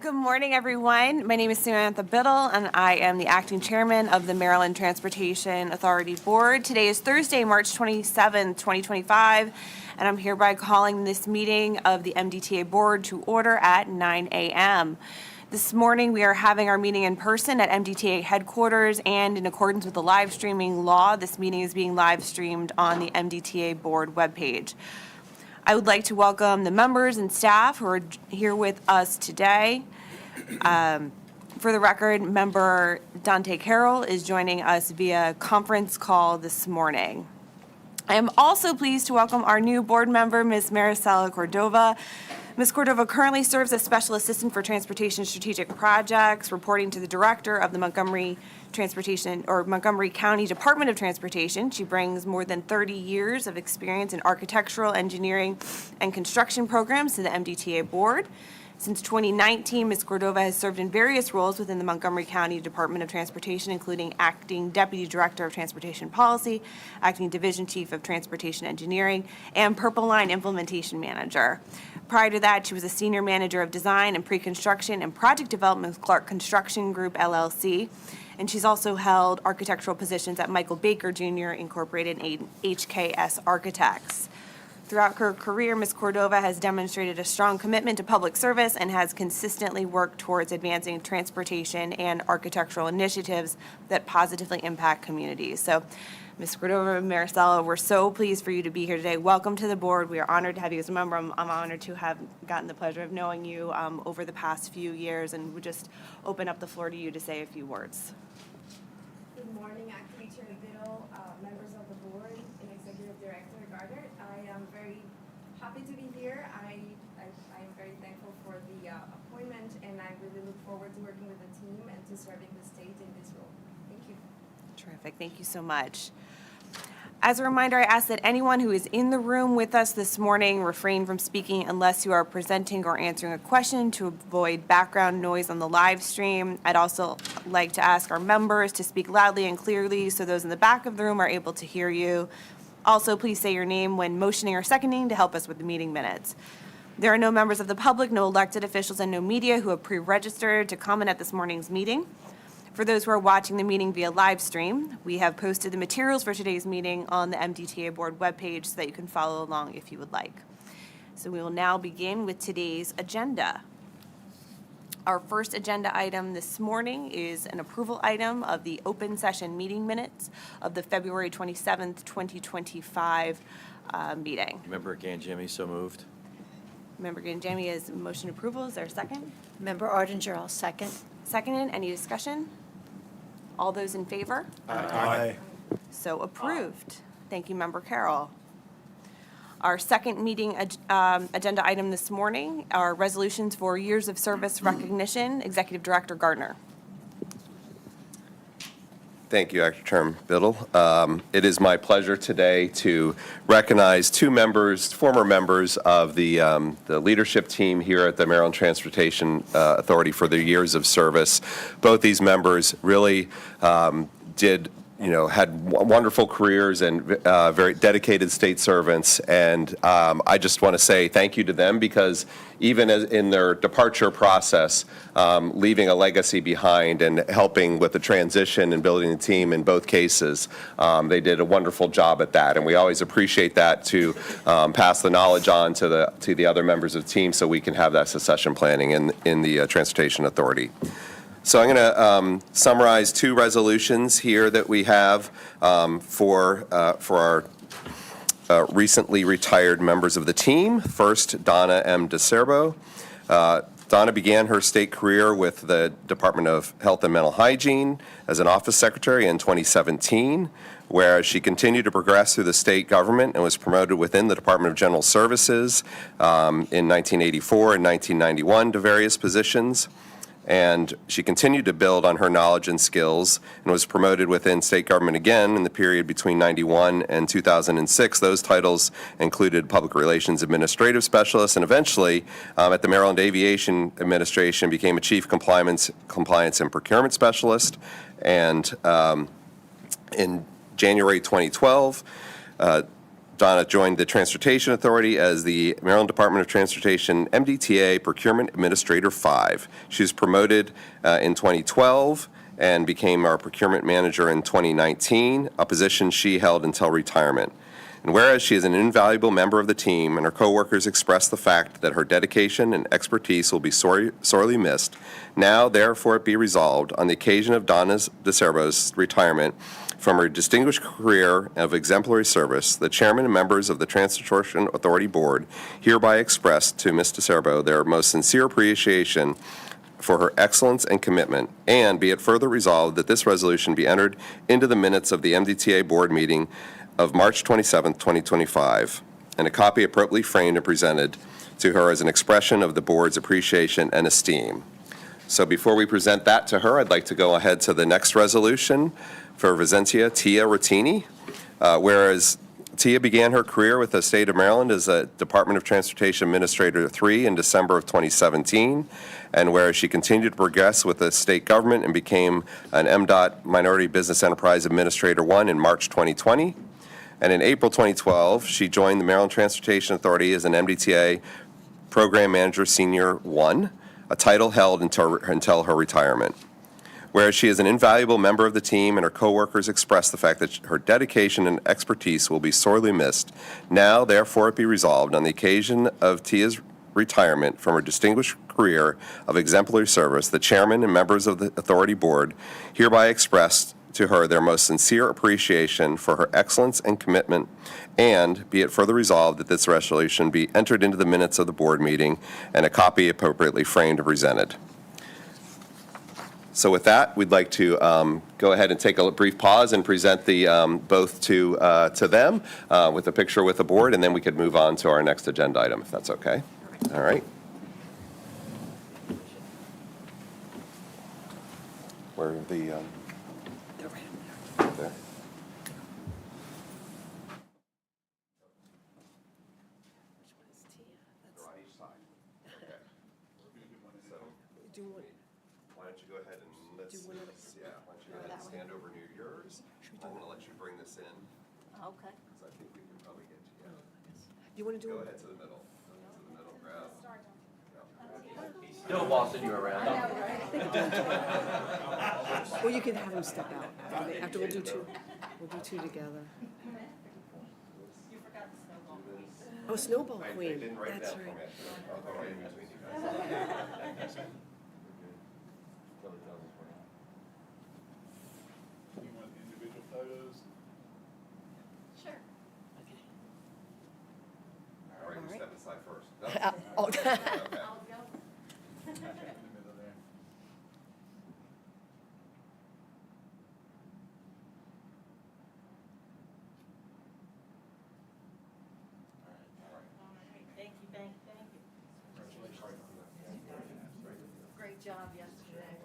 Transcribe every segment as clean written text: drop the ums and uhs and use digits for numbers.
Good morning, everyone. My name is Samantha Biddle, and I am the acting chairman of the Maryland Transportation Authority Board. Today is Thursday, March 27th, 2025, and I'm hereby calling this meeting of the MDTA Board to order at 9 a.m. This morning, we are having our meeting in person at MDTA headquarters, and in accordance with the live streaming law, this meeting is being live streamed on the MDTA Board webpage. I would like to welcome the members and staff who are here with us today. For the record, member Dante Carroll is joining us via conference call this morning. I am also pleased to welcome our new board member, Ms. Maricela Cordova. Ms. Cordova currently serves as Special Assistant for Transportation Strategic Projects, reporting to the Director of the Montgomery County Department of Transportation. She brings more than 30 years of experience in architectural, engineering, and construction programs to the MDTA Board. Since 2019, Ms. Cordova has served in various roles within the Montgomery County Department of Transportation, including Acting Deputy Director of Transportation Policy, Acting Division Chief of Transportation Engineering, and Purple Line Implementation Manager. Prior to that, she was a Senior Manager of Design and Pre-Construction and Project Development with Clark Construction Group, LLC. And she's also held architectural positions at Michael Baker Jr. Incorporated and HKS Architects. Throughout her career, Ms. Cordova has demonstrated a strong commitment to public service and has consistently worked towards advancing transportation and architectural initiatives that positively impact communities. So, Ms. Cordova and Maricela, we're so pleased for you to be here today. Welcome to the board. We are honored to have you as a member. I'm honored to have gotten the pleasure of knowing you over the past few years, and would just open up the floor to you to say a few words. Good morning, Acting Chair Biddle, members of the board, and Executive Director Gardner. I am very happy to be here. I am very thankful for the appointment, and I really look forward to working with the team and to serving the state in this role. Thank you. Terrific. Thank you so much. As a reminder, I ask that anyone who is in the room with us this morning refrain from speaking unless you are presenting or answering a question to avoid background noise on the live stream. I'd also like to ask our members to speak loudly and clearly so those in the back of the room are able to hear you. Also, please say your name when motioning or seconding to help us with the meeting minutes. There are no members of the public, no elected officials, and no media who have pre-registered to comment at this morning's meeting. For those who are watching the meeting via live stream, we have posted the materials for today's meeting on the MDTA Board webpage so that you can follow along if you would like. So we will now begin with today's agenda. Our first agenda item this morning is an approval item of the open session meeting minutes of the February 27th, 2025 meeting. Member Ganjemi, so moved. Member Ganjami has motion approval. Is there a second? Member Ardinger, I'll second. Seconded. Any discussion? All those in favor? Aye. So approved. Thank you, Member Carroll. Our second meeting agenda item this morning are resolutions for years of service recognition. Executive Director Gardner. Thank you, Acting Chairman Biddle. It is my pleasure today to recognize two members, former members of the leadership team here at the Maryland Transportation Authority for their years of service. Both these members really had wonderful careers and very dedicated state servants. And I just want to say thank you to them because even in their departure process, leaving a legacy behind and helping with the transition and building the team in both cases, they did a wonderful job at that. And we always appreciate that to pass the knowledge on to the other members of the team so we can have that succession planning in the Transportation Authority. So I'm going to summarize two resolutions here that we have for our recently retired members of the team. First, Donna M. DeCerbo. Donna began her state career with the Department of Health and Mental Hygiene as an office secretary in 2017, whereas she continued to progress through the state government and was promoted within the Department of General Services in 1984 and 1991 to various positions. And she continued to build on her knowledge and skills and was promoted within state government again in the period between 91 and 2006. Those titles included Public Relations Administrative Specialist, and eventually at the Maryland Aviation Administration became a Chief Compliance and Procurement Specialist. And in January 2012, Donna joined the Transportation Authority as the Maryland Department of Transportation MDTA Procurement Administrator 5. She was promoted in 2012 and became our procurement manager in 2019, a position she held until retirement. And whereas she is an invaluable member of the team and her coworkers express the fact that her dedication and expertise will be sorely missed, now therefore it be resolved on the occasion of Donna DeCerbo's retirement from her distinguished career of exemplary service, the chairman and members of the Transportation Authority Board hereby express to Ms. DeCerbo their most sincere appreciation for her excellence and commitment, and be it further resolved that this resolution be entered into the minutes of the MDTA Board meeting of March 27, 2025, and a copy appropriately framed and presented to her as an expression of the Board's appreciation and esteem. So before we present that to her, I'd like to go ahead to the next resolution for Vicentia Tia Rattini. Whereas Tia began her career with the state of Maryland as a Department of Transportation Administrator 3 in December of 2017, and whereas she continued to progress with the state government and became an MDOT Minority Business Enterprise Administrator 1 in March 2020. And in April 2012, she joined the Maryland Transportation Authority as an MDTA Program Manager Senior 1, a title held until her retirement. Whereas she is an invaluable member of the team and her coworkers express the fact that her dedication and expertise will be sorely missed, now therefore it be resolved on the occasion of Tia's retirement from her distinguished career of exemplary service, the chairman and members of the authority board hereby express to her their most sincere appreciation for her excellence and commitment, and be it further resolved that this resolution be entered into the minutes of the board meeting and a copy appropriately framed and presented. So with that, we'd like to go ahead and take a brief pause and present the both to them with a picture with the board, and then we could move on to our next agenda item, if that's okay. All right. Where are the there. Why don't you go ahead and let's, why don't you go ahead and stand over near yours. I'm going to let you bring this in, Okay. because I think we can probably get to you. You want to do Go it? ahead to the middle. Grab. Still bossing you around. Or you can have him step out. After we'll do two. We'll do two together. Oh, Snowball I Queen. didn't write That's that for right. me. I'll go right in between you guys. photos. Sure. All right, you step aside first. Oh, I'll go. In the middle there. Thank you, thank you, thank you. Great job yesterday.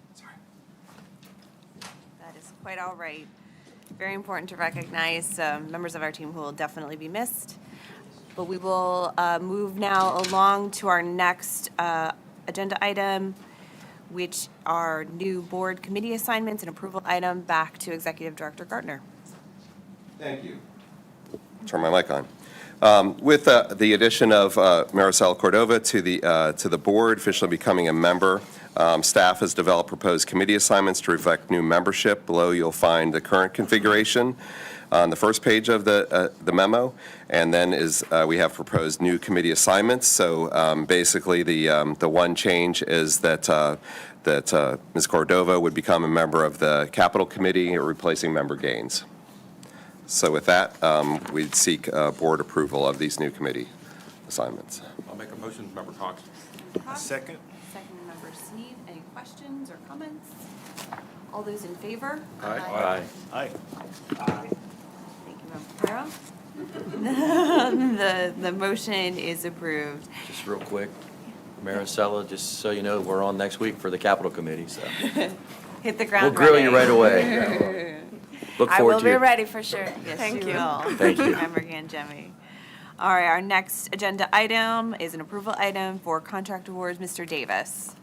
Yeah, right. That is quite all right. Very important to recognize members of our team who will definitely be missed. But we will move now along to our next agenda item, which are new board committee assignments and approval item. Back to Executive Director Gardner. Thank you. Turn my mic on. With the addition of Maricela Cordova to the board, officially becoming a member, staff has developed proposed committee assignments to reflect new membership. Below, you'll find the current configuration on the first page of the memo, and then we have proposed new committee assignments. So basically, the one change is that Ms. Cordova would become a member of the Capital Committee, replacing Member Gaines. So with that, we'd seek board approval of these new committee assignments. I'll make a motion, Member Cox. Second. Second, Member Sneed. Any questions or comments? All those in favor? Aye. Aye. Thank you, Member Farrow. The motion is approved. Just real quick, Maricela, just so you know, we're on next week for the Capital Committee, so Hit the ground we'll grill you running. right away. Look I forward will to be it. ready for sure. Yes, Thank you you. will. Thank you. Member Gangemi. All right, our next agenda item is an approval item for contract awards. Mr. Davis.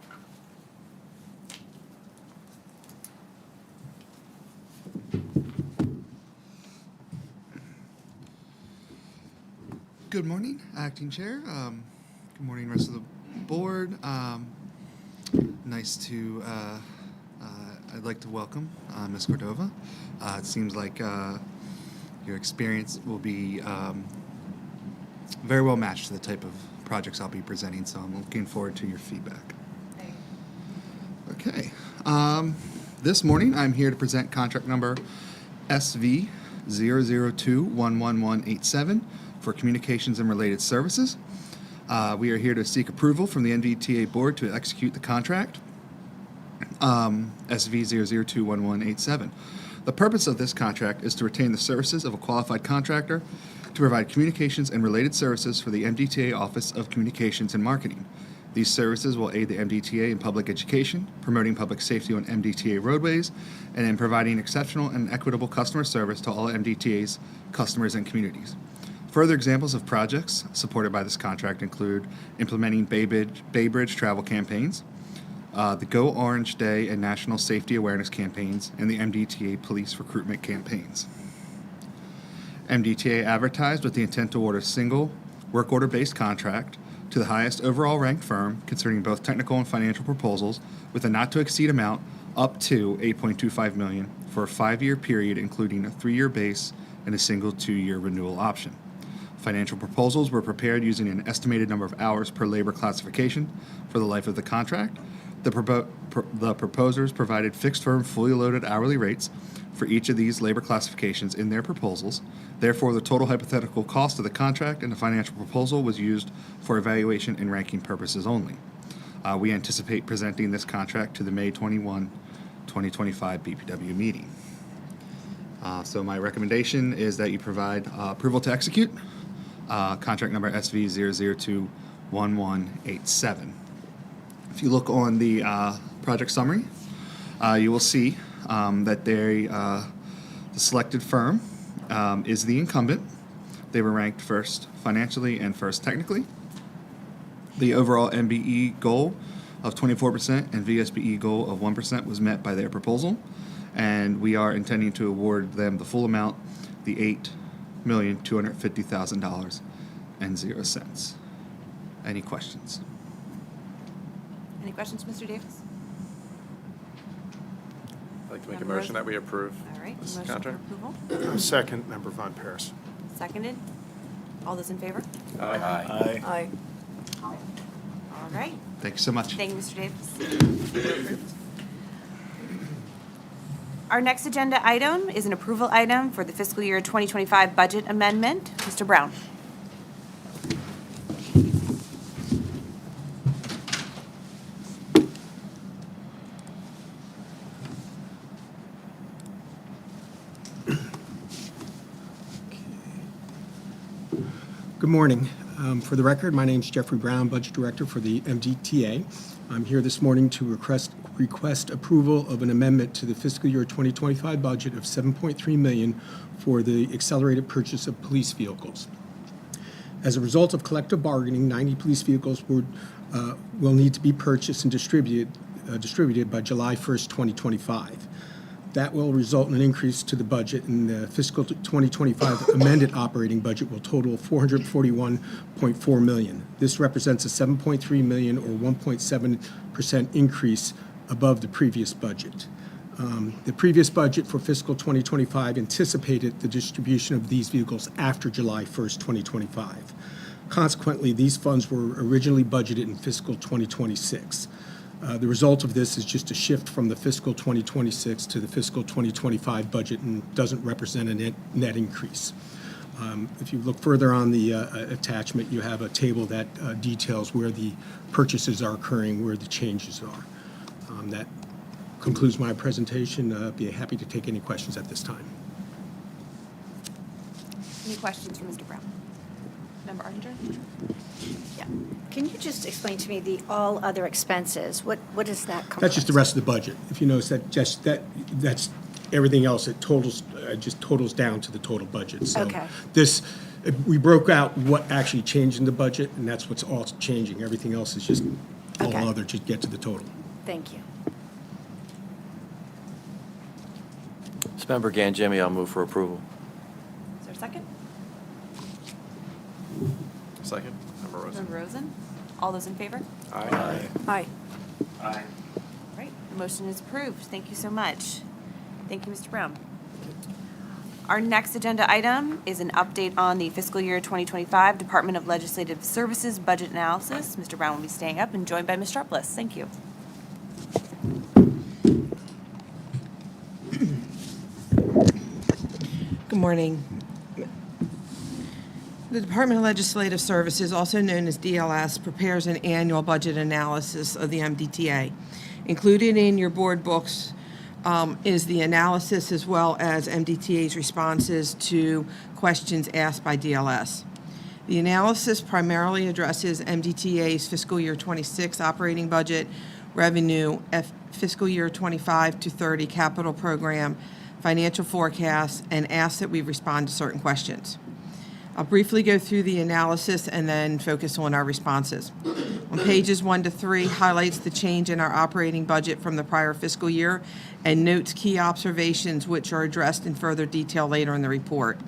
Good morning, Acting Chair. Good morning, rest of the board. Nice to, I'd like to welcome Ms. Cordova. It seems like your experience will be very well matched to the type of projects I'll be presenting, so I'm looking forward to your feedback. Okay. This morning, I'm here to present contract number SV 002-11187 for communications and related services. We are here to seek approval from the MDTA board to execute the contract, SV 002-1187. The purpose of this contract is to retain the services of a qualified contractor to provide communications and related services for the MDTA Office of Communications and Marketing. These services will aid the MDTA in public education, promoting public safety on MDTA roadways, and in providing exceptional and equitable customer service to all MDTA's customers and communities. Further examples of projects supported by this contract include implementing Bay Bridge travel campaigns, the Go Orange Day and National Safety Awareness campaigns, and the MDTA police recruitment campaigns. MDTA advertised with the intent to award a single work order-based contract to the highest overall ranked firm concerning both technical and financial proposals with a not-to-exceed amount up to $8.25 million for a 5-year period, including a 3-year base and a single 2-year renewal option. Financial proposals were prepared using an estimated number of hours per labor classification for the life of the contract. The proposers provided fixed firm fully loaded hourly rates for each of these labor classifications in their proposals. Therefore, the total hypothetical cost of the contract and the financial proposal was used for evaluation and ranking purposes only. We anticipate presenting this contract to the May 21, 2025 BPW meeting. So my recommendation is that you provide approval to execute. contract number SV 0021187. If you look on the project summary, you will see that the selected firm is the incumbent. They were ranked first financially and first technically. The overall MBE goal of 24% and VSBE goal of 1% was met by their proposal, and we are intending to award them the full amount, the $8,250,000.00. Any questions? Any questions, Mr. Davis? I'd like to make a Member motion that Rosen? we approve All right, this motion for contract. approval. Second, Member Von Paris. Seconded. All those in favor? Aye. Aye. All right. Thank you so much. Thank you, Mr. Davis. Our next agenda item is an approval item for the fiscal year 2025 budget amendment. Mr. Brown. Good morning. For the record, my name is Jeffrey Brown, Budget Director for the MDTA. I'm here this morning to request approval of an amendment to the fiscal year 2025 budget of $7.3 million for the accelerated purchase of police vehicles. As a result of collective bargaining, 90 police vehicles will need to be purchased and distributed by July 1st, 2025. That will result in an increase to the budget, and the fiscal 2025 amended operating budget will total $441.4 million. This represents a $7.3 million or 1.7% increase above the previous budget. The previous budget for fiscal 2025 anticipated the distribution of these vehicles after July 1st, 2025. Consequently, these funds were originally budgeted in fiscal 2026. The result of this is just a shift from the fiscal 2026 to the fiscal 2025 budget and doesn't represent a net increase. If you look further on the attachment, you have a table that details where the purchases are occurring, where the changes are. That concludes my presentation. Be happy to take any questions at this time. Any questions for Mr. Brown? Member Archer? Yeah. Can you just explain to me the all other expenses? What does that comprise? That's just the rest of the budget. If you notice that's everything else. It just totals down to the total budget. So Okay. We broke out what actually changed in the budget, and that's what's all changing. Everything else is just all Okay. other to get to the total. Thank you. This member Jimmy, I'll move for approval. Is there a second? Second, Member Rosen. Member Rosen? All those in favor? Aye. Aye. All right, the motion is approved. Thank you so much. Thank you, Mr. Brown. Our next agenda item is an update on the fiscal year 2025 Department of Legislative Services budget analysis. Mr. Brown will be staying up and joined by Ms. Sharpless. Thank you. Good morning. The Department of Legislative Services, also known as DLS, prepares an annual budget analysis of the MDTA. Included in your board books is the analysis as well as MDTA's responses to questions asked by DLS. The analysis primarily addresses MDTA's fiscal year 26 operating budget, revenue, fiscal year 25 to 30 capital program, financial forecasts, and asks that we respond to certain questions. I'll briefly go through the analysis and then focus on our responses. On pages 1 to 3 highlights the change in our operating budget from the prior fiscal year and notes key observations which are addressed in further detail later in the report.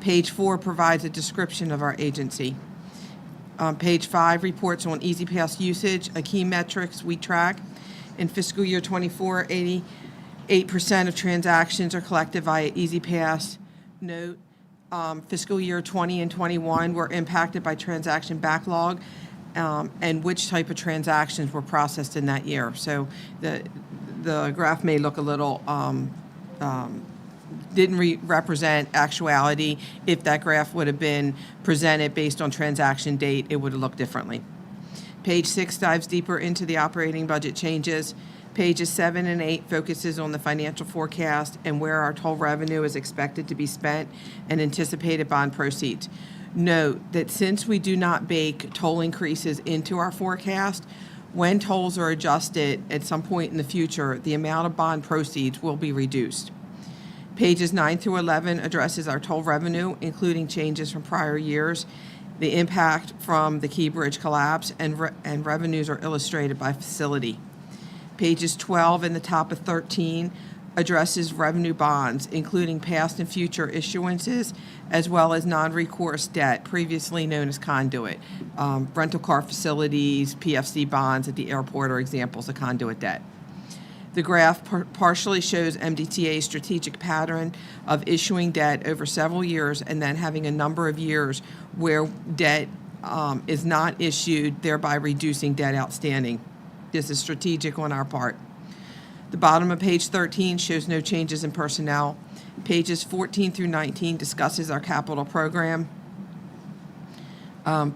Page 4 provides a description of our agency. Page 5 reports on Easy Pass usage, a key metrics we track. In fiscal year 24, 88% of transactions are collected via Easy Pass. Note, fiscal year 20 and 21 were impacted by transaction backlog and which type of transactions were processed in that year. So the graph may look a little, didn't represent actuality. If that graph would have been presented based on transaction date, it would have looked differently. Page 6 dives deeper into the operating budget changes. Pages 7 and 8 focuses on the financial forecast and where our total revenue is expected to be spent and anticipated bond proceeds. Note that since we do not bake toll increases into our forecast, when tolls are adjusted at some point in the future, the amount of bond proceeds will be reduced. Pages 9 through 11 addresses our toll revenue, including changes from prior years, the impact from the Key Bridge collapse, and revenues are illustrated by facility. Pages 12 and the top of 13 addresses revenue bonds, including past and future issuances, as well as non-recourse debt, previously known as conduit. Rental car facilities, PFC bonds at the airport are examples of conduit debt. The graph partially shows MDTA's strategic pattern of issuing debt over several years and then having a number of years where debt is not issued, thereby reducing debt outstanding. This is strategic on our part. The bottom of page 13 shows no changes in personnel. Pages 14 through 19 discusses our capital program.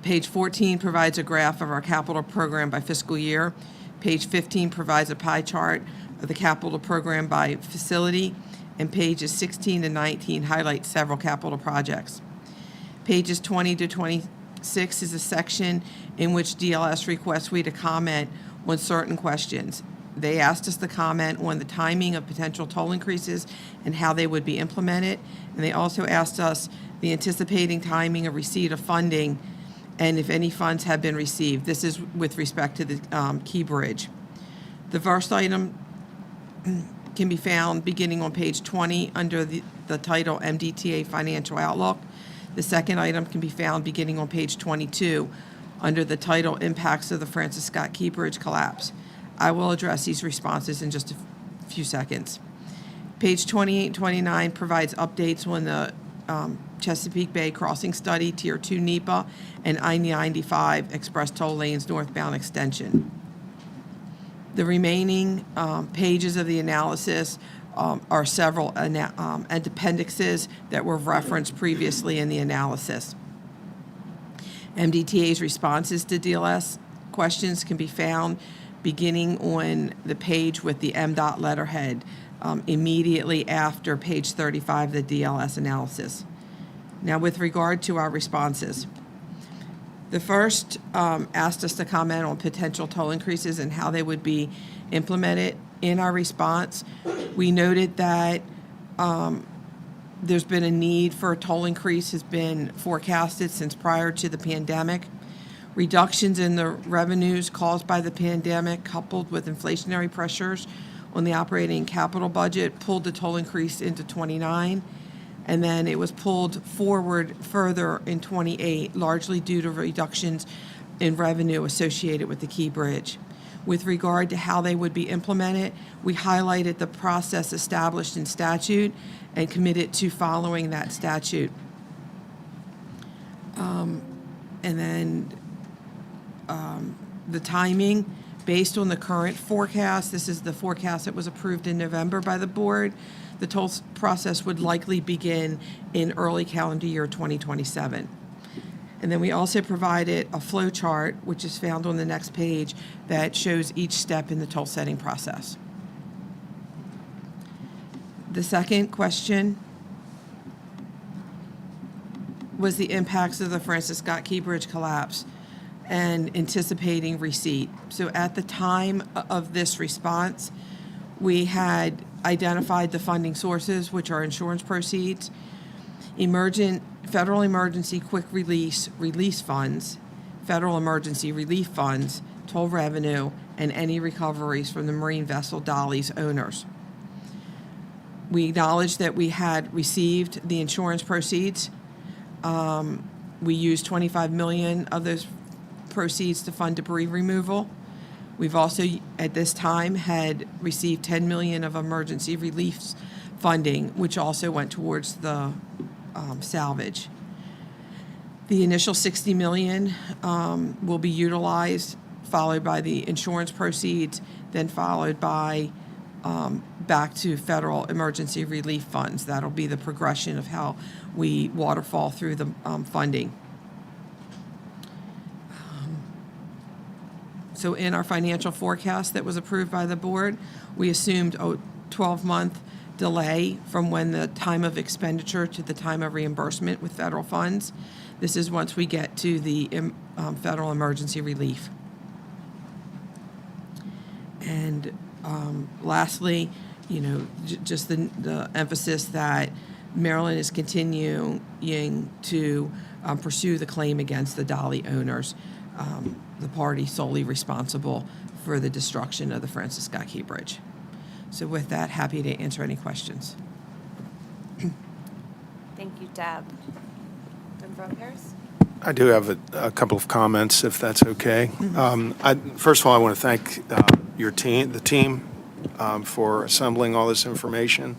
Page 14 provides a graph of our capital program by fiscal year. Page 15 provides a pie chart of the capital program by facility, and pages 16 to 19 highlight several capital projects. Pages 20 to 26 is a section in which DLS requests we to comment on certain questions. They asked us to comment on the timing of potential toll increases and how they would be implemented, and they also asked us the anticipating timing of receipt of funding and if any funds have been received. This is with respect to the Key Bridge. The first item can be found beginning on page 20 under the title MDTA Financial Outlook. The second item can be found beginning on page 22 under the title Impacts of the Francis Scott Key Bridge Collapse. I will address these responses in just a few seconds. Page 28 and 29 provides updates on the Chesapeake Bay Crossing Study, Tier 2 NEPA, and I-95 Express Toll Lanes northbound extension. The remaining pages of the analysis are several appendixes that were referenced previously in the analysis. MDTA's responses to DLS questions can be found beginning on the page with the MDOT letterhead immediately after page 35 of the DLS analysis. Now, with regard to our responses, the first asked us to comment on potential toll increases and how they would be implemented. In our response, we noted that there's been a need for a toll increase has been forecasted since prior to the pandemic. Reductions in the revenues caused by the pandemic, coupled with inflationary pressures on the operating capital budget, pulled the toll increase into 29, and then it was pulled forward further in 28, largely due to reductions in revenue associated with the Key Bridge. With regard to how they would be implemented, we highlighted the process established in statute and committed to following that statute. And then the timing, based on the current forecast, this is the forecast that was approved in November by the board, the toll process would likely begin in early calendar year 2027. And then we also provided a flow chart, which is found on the next page, that shows each step in the toll setting process. The second question was the impacts of the Francis Scott Key Bridge collapse and anticipating receipt. So at the time of this response, we had identified the funding sources, which are insurance proceeds, federal emergency quick release funds, federal emergency relief funds, toll revenue, and any recoveries from the marine vessel Dolly's owners. We acknowledged that we had received the insurance proceeds. We used $25 million of those proceeds to fund debris removal. We've also, at this time, had received $10 million of emergency relief funding, which also went towards the salvage. The initial $60 million will be utilized, followed by the insurance proceeds, then followed by back to federal emergency relief funds. That'll be the progression of how we waterfall through the funding. So in our financial forecast that was approved by the board, we assumed a 12-month delay from when the time of expenditure to the time of reimbursement with federal funds. This is once we get to the federal emergency relief. And lastly, just the emphasis that Maryland is continuing to pursue the claim against the Dolly owners, the party solely responsible for the destruction of the Francis Scott Key Bridge. So with that, happy to answer any questions. Thank you, Deb. Member Von Paris? I do have a couple of comments, if that's okay. First of all, I want to thank the team, for assembling all this information.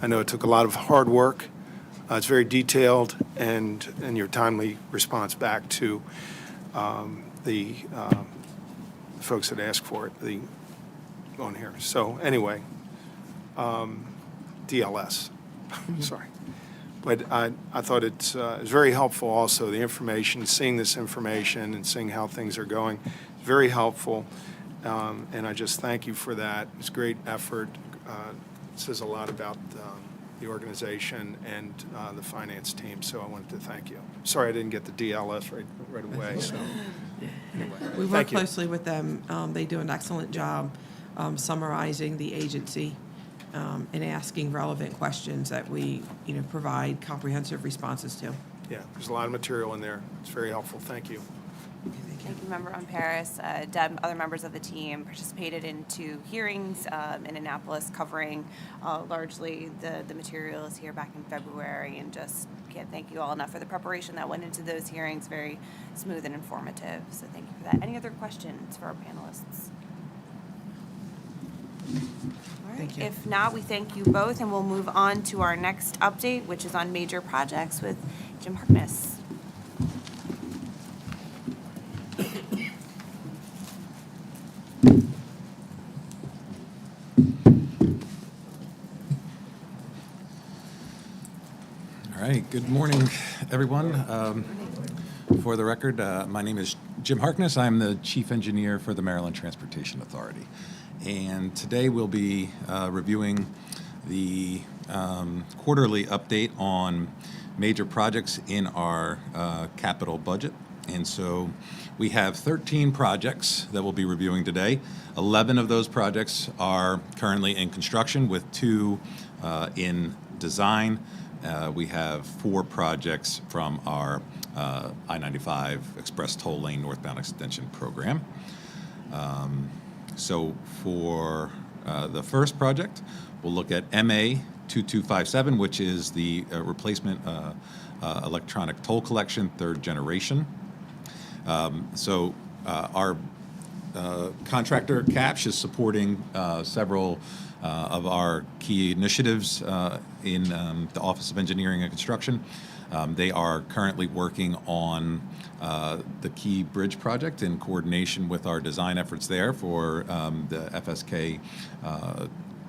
I know it took a lot of hard work. It's very detailed, and your timely response back to the folks that asked for it on here. So anyway, DLS, sorry. But I thought it's very helpful also, the information, seeing this information and seeing how things are going, very helpful. And I just thank you for that. It's a great effort. It says a lot about the organization and the finance team, so I wanted to thank you. Sorry I didn't get the DLS right away, so anyway. We work Thank you. closely with them. They do an excellent job summarizing the agency and asking relevant questions that we, provide comprehensive responses to. Yeah, there's a lot of material in there. It's very helpful. Thank you. Thank you, Member on Paris. Deb, other members of the team participated in 2 hearings in Annapolis covering largely the materials here back in February, and just can't thank you all enough for the preparation that went into those hearings. Very smooth and informative, so thank you for that. Any other questions for our panelists? All right. Thank you. If not, we thank you both, and we'll move on to our next update, which is on major projects with Jim Harkness. All right, good morning, everyone. For the record, my name is Jim Harkness. I'm the Chief Engineer for the Maryland Transportation Authority. And today we'll be reviewing the quarterly update on major projects in our capital budget. And so we have 13 projects that we'll be reviewing today. 11 of those projects are currently in construction, with 2 in design. We have 4 projects from our I-95 Express Toll Lane Northbound Extension Program. So for the first project, we'll look at MA 2257, which is the replacement electronic toll collection, 3rd generation. So our contractor, CAPSH, is supporting several of our key initiatives in the Office of Engineering and Construction. They are currently working on the Key Bridge project in coordination with our design efforts there for the FSK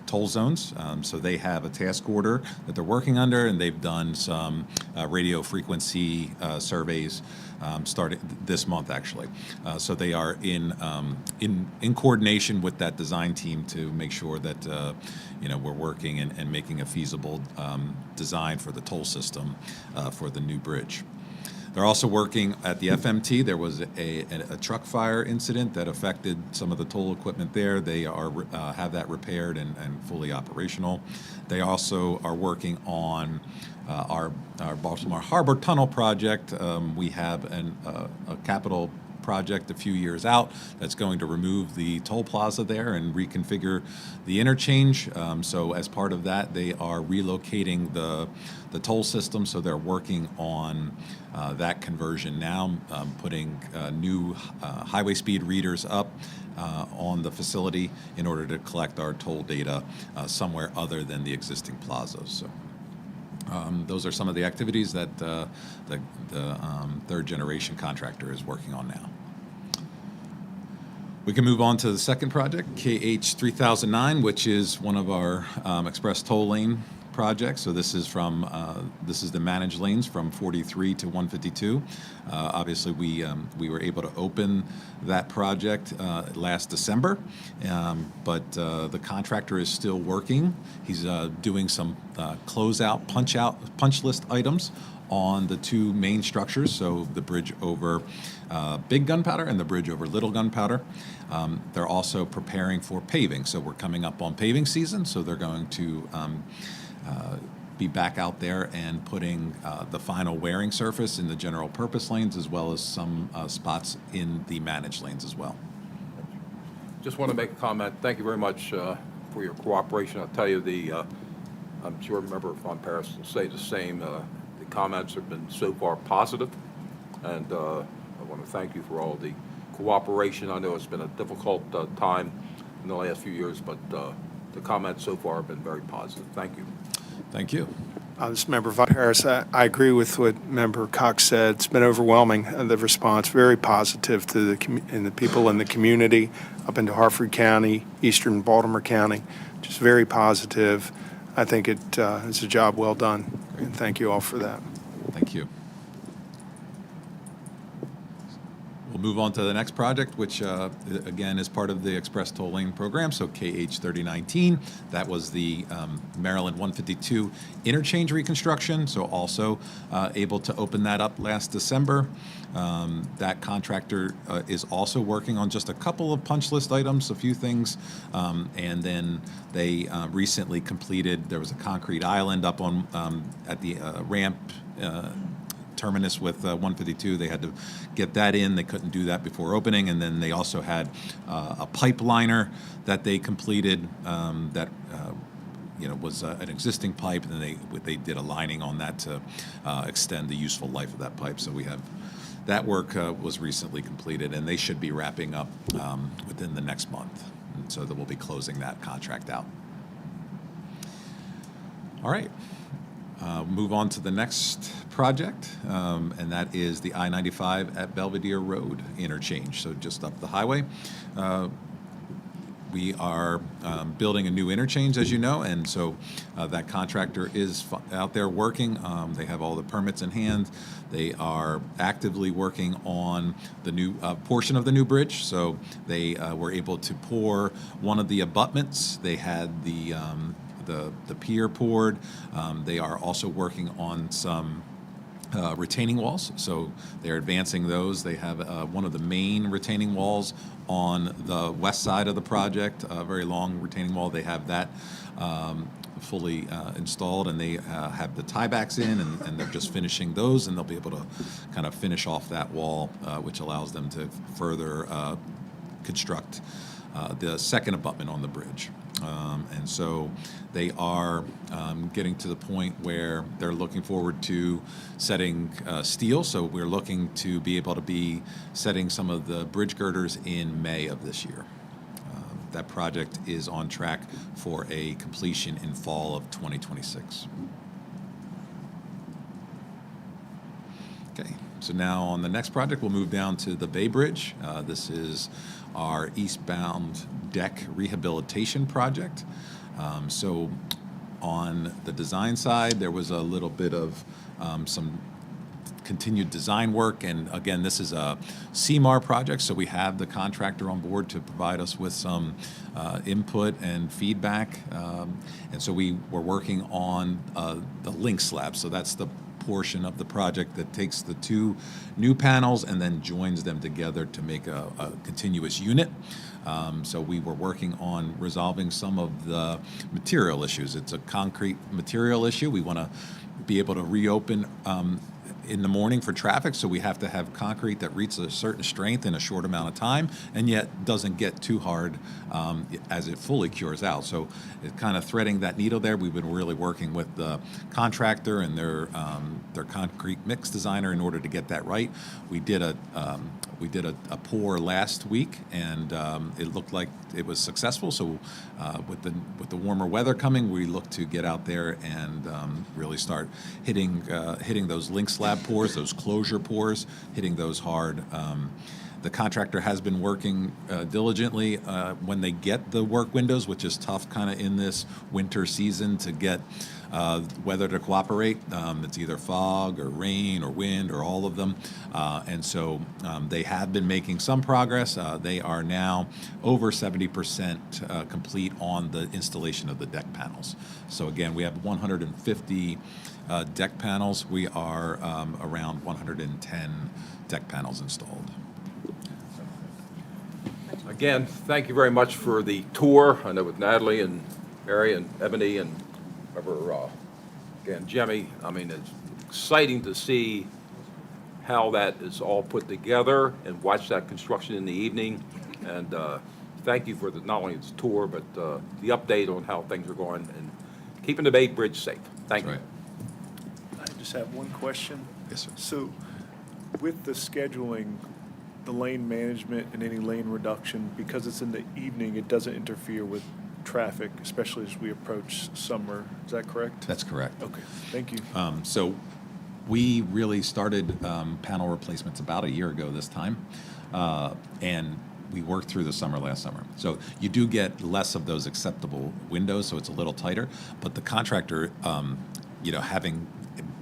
toll zones. So they have a task order that they're working under, and they've done some radio frequency surveys starting this month, actually. So they are in coordination with that design team to make sure that we're working and making a feasible design for the toll system for the new bridge. They're also working at the FMT. There was a truck fire incident that affected some of the toll equipment there. They are have that repaired and fully operational. They also are working on our Baltimore Harbor Tunnel project. We have a capital project a few years out that's going to remove the toll plaza there and reconfigure the interchange. So as part of that, they are relocating the toll system, so they're working on that conversion now, putting new highway speed readers up on the facility in order to collect our toll data somewhere other than the existing plazas. So those are some of the activities that the 3rd generation contractor is working on now. We can move on to the second project, KH 3009, which is one of our express toll lane project. So this is the managed lanes from 43 to 152. Obviously, we were able to open that project last December, but the contractor is still working. He's doing some closeout, punch list items on the two main structures, so the bridge over Big Gunpowder and the bridge over Little Gunpowder. They're also preparing for paving, so we're coming up on paving season, so they're going to be back out there and putting the final wearing surface in the general purpose lanes, as well as some spots in the managed lanes as well. Just want to make a comment. Thank you very much for your cooperation. I'll tell you, I'm sure Member Von Paris will say the same. The comments have been so far positive, and I want to thank you for all the cooperation. I know it's been a difficult time in the last few years, but the comments so far have been very positive. Thank you. Thank you. This is Member Von Paris. I agree with what Member Cox said. It's been overwhelming, the response, very positive to the people in the community up into Harford County, eastern Baltimore County, just very positive. I think it's a job well done, and thank you all for that. Thank you. We'll move on to the next project, which again is part of the Express Toll Lane program, so KH 3019. That was the Maryland 152 interchange reconstruction, so also able to open that up last December. That contractor is also working on just a couple of punch list items, a few things, and then they recently completed, there was a concrete island up on at the ramp terminus with 152. They had to get that in. They couldn't do that before opening. And then they also had a pipe liner that they completed that was an existing pipe, and then they did a lining on that to extend the useful life of that pipe. So we have that work was recently completed, and they should be wrapping up within the next month. And so that we'll be closing that contract out. All right. Move on to the next project, and that is the I-95 at Belvedere Road interchange, so just up the highway. We are building a new interchange, as you know, and so that contractor is out there working. They have all the permits in hand. They are actively working on the new portion of the new bridge, so they were able to pour one of the abutments. They had the pier poured. They are also working on some retaining walls, so they're advancing those. They have one of the main retaining walls on the west side of the project, a very long retaining wall. They have that fully installed, and they have the tiebacks in, and they're just finishing those, and they'll be able to kind of finish off that wall, which allows them to further construct the second abutment on the bridge. And so they are getting to the point where they're looking forward to setting steel. So we're looking to be able to be setting some of the bridge girders in May of this year. That project is on track for a completion in fall of 2026. Okay, so now on the next project, we'll move down to the Bay Bridge. This is our eastbound deck rehabilitation project. So on the design side, there was a little bit of some continued design work, and again, this is a CMAR project, so we have the contractor on board to provide us with some input and feedback, and so we were working on the link slab. So that's the portion of the project that takes the two new panels and then joins them together to make a continuous unit. So we were working on resolving some of the material issues. It's a concrete material issue. We want to be able to reopen in the morning for traffic, so we have to have concrete that reaches a certain strength in a short amount of time, and yet doesn't get too hard as it fully cures out. So it's kind of threading that needle there. We've been really working with the contractor and their concrete mix designer in order to get that right. We did a pour last week, and it looked like it was successful. So with the warmer weather coming, we look to get out there and really start hitting those link slab pours, those closure pours, hitting those hard. The contractor has been working diligently when they get the work windows, which is tough kind of in this winter season to get weather to cooperate. It's either fog or rain or wind or all of them. And so they have been making some progress. They are now over 70% complete on the installation of the deck panels. So again, we have 150 deck panels. We are around 110 deck panels installed. Again, thank you very much for the tour. I know with Natalie and Mary and Ebony and again, Jemmy, I mean, it's exciting to see how that is all put together and watch that construction in the evening. And thank you for not only the tour, but the update on how things are going and keeping the Bay Bridge safe. Thank you. Right. I just have one question. Yes, sir. So with the scheduling, the lane management and any lane reduction, because it's in the evening, it doesn't interfere with traffic, especially as we approach summer. Is that correct? That's correct. Okay, thank you. So we really started panel replacements about a year ago this time, and we worked through the summer last summer. So you do get less of those acceptable windows, so it's a little tighter. But the contractor,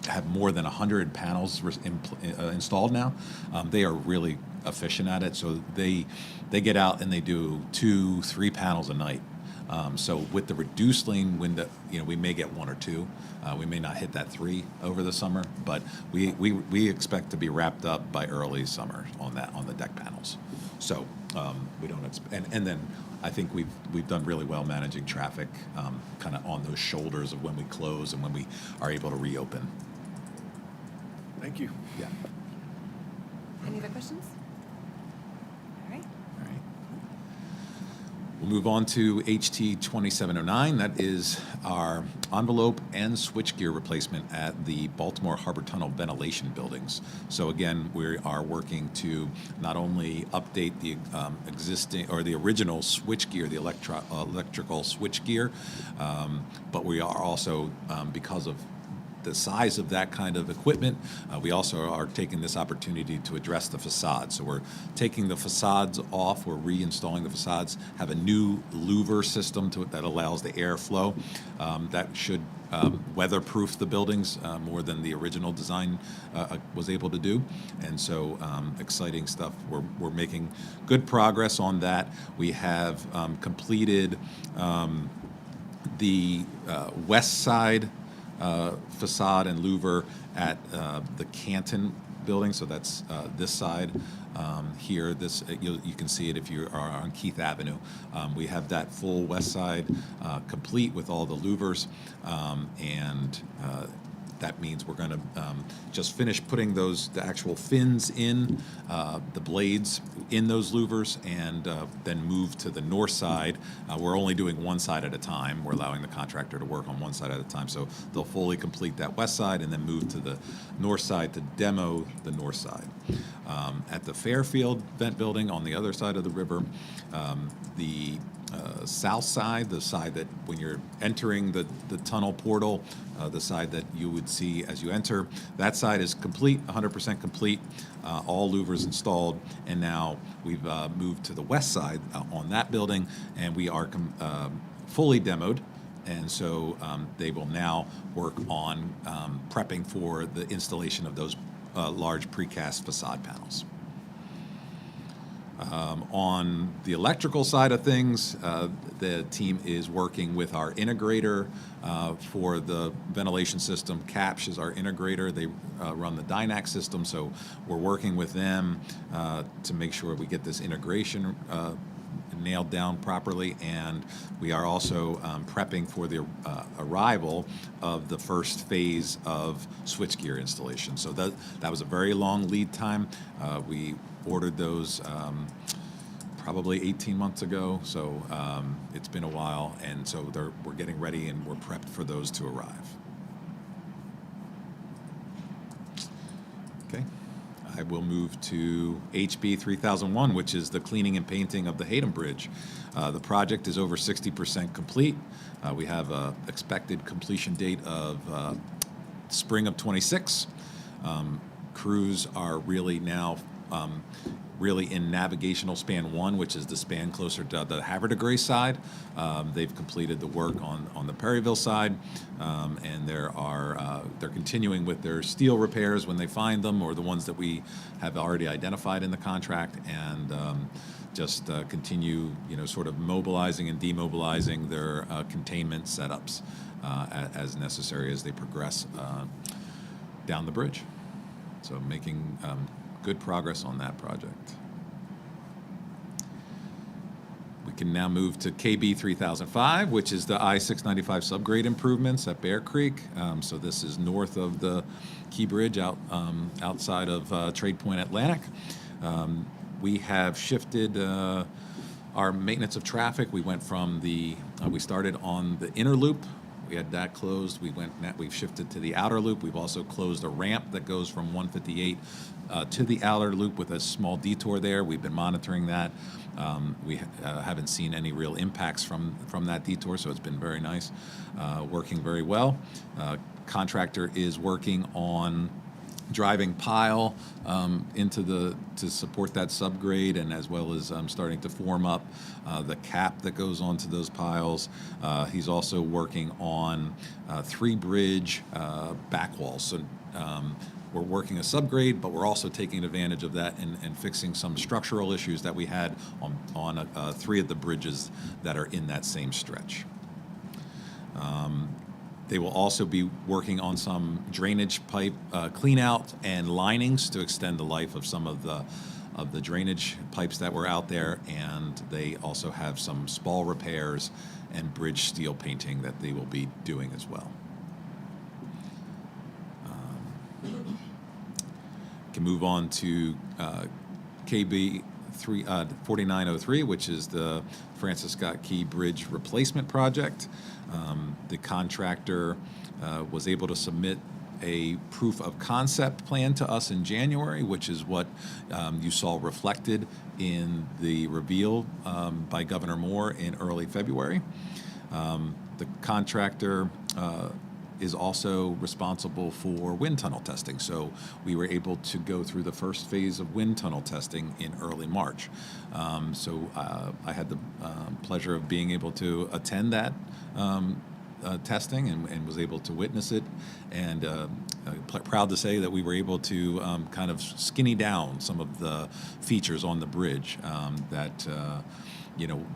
have more than 100 panels installed now, they are really efficient at it. So they get out and they do 2-3 panels a night. So with the reduced lane window, we may get 1 or 2. We may not hit that 3 over the summer, but we expect to be wrapped up by early summer on the deck panels. So we don't expect, and then I think we've done really well managing traffic, kind of on those shoulders of when we close and when we are able to reopen. Thank you. Yeah. Any other questions? All right. All right. We'll move on to HT 2709. That is our envelope and switchgear replacement at the Baltimore Harbor Tunnel ventilation buildings. So again, we are working to not only update the existing or the original switchgear, the electrical switchgear, but we are also, because of the size of that kind of equipment, we also are taking this opportunity to address the facade. So we're taking the facades off, we're reinstalling the facades, have a new louver system that allows the airflow. That should weatherproof the buildings more than the original design was able to do. And so exciting stuff. We're making good progress on that. We have completed the west side facade and louver at the Canton building, so that's this side here. You can see it if you are on Keith Avenue. We have that full west side complete with all the louvers, and that means we're going to just finish putting the actual fins in, the blades in those louvers, and then move to the north side. We're only doing one side at a time. We're allowing the contractor to work on one side at a time. So they'll fully complete that west side and then move to the north side to demo the north side. At the Fairfield vent building on the other side of the river, the south side, the side that when you're entering the tunnel portal, the side that you would see as you enter, that side is complete, 100% complete, all louvers installed, and now we've moved to the west side on that building, and we are fully demoed, and so they will now work on prepping for the installation of those large precast facade panels. On the electrical side of things, the team is working with our integrator for the ventilation system. Capsh is our integrator. They run the Dynac system, so we're working with them to make sure we get this integration nailed down properly, and we are also prepping for the arrival of the first phase of switchgear installation. So that was a very long lead time. We ordered those probably 18 months ago, so it's been a while, and so we're getting ready and we're prepped for those to arrive. Okay. I will move to HB 3001, which is the cleaning and painting of the Hayden Bridge. The project is over 60% complete. We have an expected completion date of spring of '26. Crews are really now really in navigational span 1, which is the span closer to the Havre de Grace side. They've completed the work on the Perryville side, and they're continuing with their steel repairs when they find them, or the ones that we have already identified in the contract, and just continue, sort of mobilizing and demobilizing their containment setups as necessary as they progress down the bridge. So making good progress on that project. We can now move to KB 3005, which is the I-695 subgrade improvements at Bear Creek. So this is north of the Key Bridge outside of Trade Point Atlantic. We have shifted our maintenance of traffic. We went from we started on the inner loop. We had that closed. We've shifted to the outer loop. We've also closed a ramp that goes from 158 to the outer loop with a small detour there. We've been monitoring that. We haven't seen any real impacts from that detour, so it's been very nice, working very well. Contractor is working on driving pile to support that subgrade, and as well as starting to form up the cap that goes onto those piles. He's also working on 3 bridge back walls. So we're working a subgrade, but we're also taking advantage of that and fixing some structural issues that we had on 3 of the bridges that are in that same stretch. They will also be working on some drainage pipe clean-out and linings to extend the life of some of the drainage pipes that were out there, and they also have some spall repairs and bridge steel painting that they will be doing as well. Can move on to KB 4903, which is the Francis Scott Key Bridge Replacement Project. The contractor was able to submit a proof of concept plan to us in January, which is what you saw reflected in the reveal by Governor Moore in early February. The contractor is also responsible for wind tunnel testing. So we were able to go through the first phase of wind tunnel testing in early March. So I had the pleasure of being able to attend that testing and was able to witness it, and proud to say that we were able to kind of skinny down some of the features on the bridge that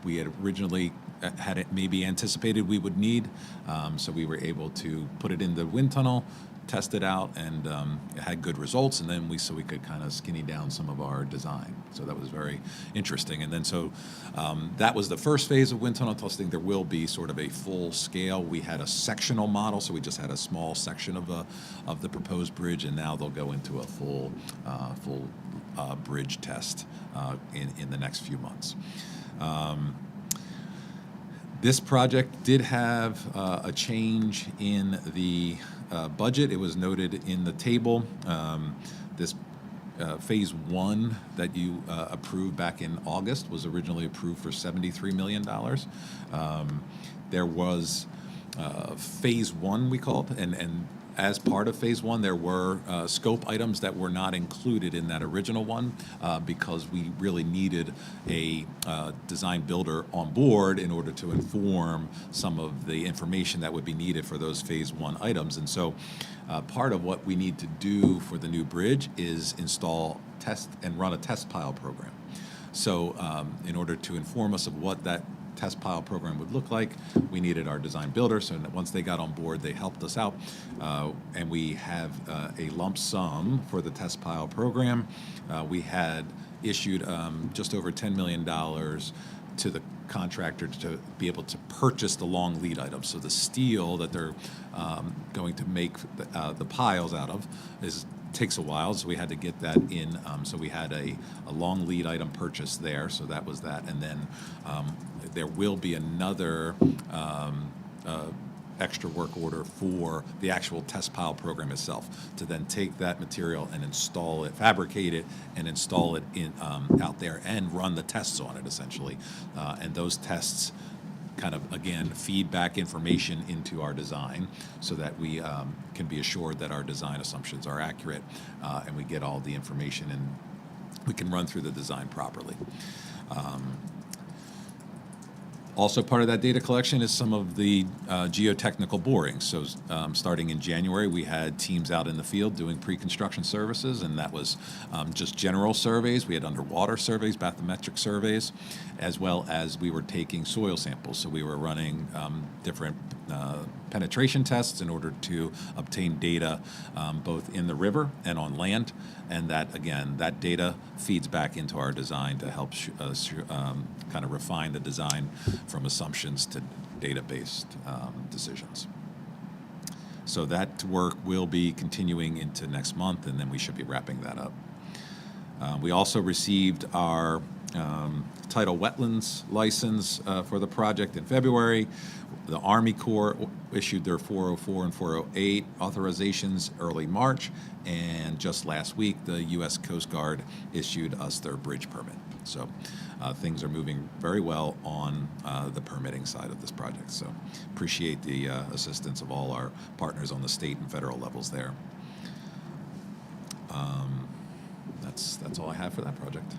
we had originally had it maybe anticipated we would need. So we were able to put it in the wind tunnel, test it out, and it had good results, and then we could kind of skinny down some of our design. So that was very interesting. And then that was the first phase of wind tunnel testing. There will be sort of a full scale. We had a sectional model, so we just had a small section of the proposed bridge, and now they'll go into a full bridge test in the next few months. This project did have a change in the budget. It was noted in the table. This phase 1 that you approved back in August was originally approved for $73 million. There was phase 1, we called, and as part of phase 1, there were scope items that were not included in that original one because we really needed a design builder on board in order to inform some of the information that would be needed for those phase 1 items. And so part of what we need to do for the new bridge is install, test, and run a test pile program. So in order to inform us of what that test pile program would look like, we needed our design builder. So once they got on board, they helped us out, and we have a lump sum for the test pile program. We had issued just over $10 million to the contractor to be able to purchase the long lead items. So the steel that they're going to make the piles out of takes a while, so we had to get that in. So we had a long lead item purchase there, so that was that. And then there will be another extra work order for the actual test pile program itself, to then take that material and install it, fabricate it, and install it in out there and run the tests on it, essentially. And those tests kind of, again, feed back information into our design so that we can be assured that our design assumptions are accurate, and we get all the information we can run through the design properly. Also part of that data collection is some of the geotechnical borings. So starting in January, we had teams out in the field doing pre-construction services, and that was just general surveys. We had underwater surveys, bathymetric surveys, as well as we were taking soil samples. So we were running different penetration tests in order to obtain data both in the river and on land. And that, again, that data feeds back into our design to help kind of refine the design from assumptions to data-based decisions. So that work will be continuing into next month, and then we should be wrapping that up. We also received our tidal wetlands license for the project in February. The Army Corps issued their 404 and 408 authorizations early March, and just last week, the U.S. Coast Guard issued us their bridge permit. So things are moving very well on the permitting side of this project. So appreciate the assistance of all our partners on the state and federal levels there. That's all I have for that project.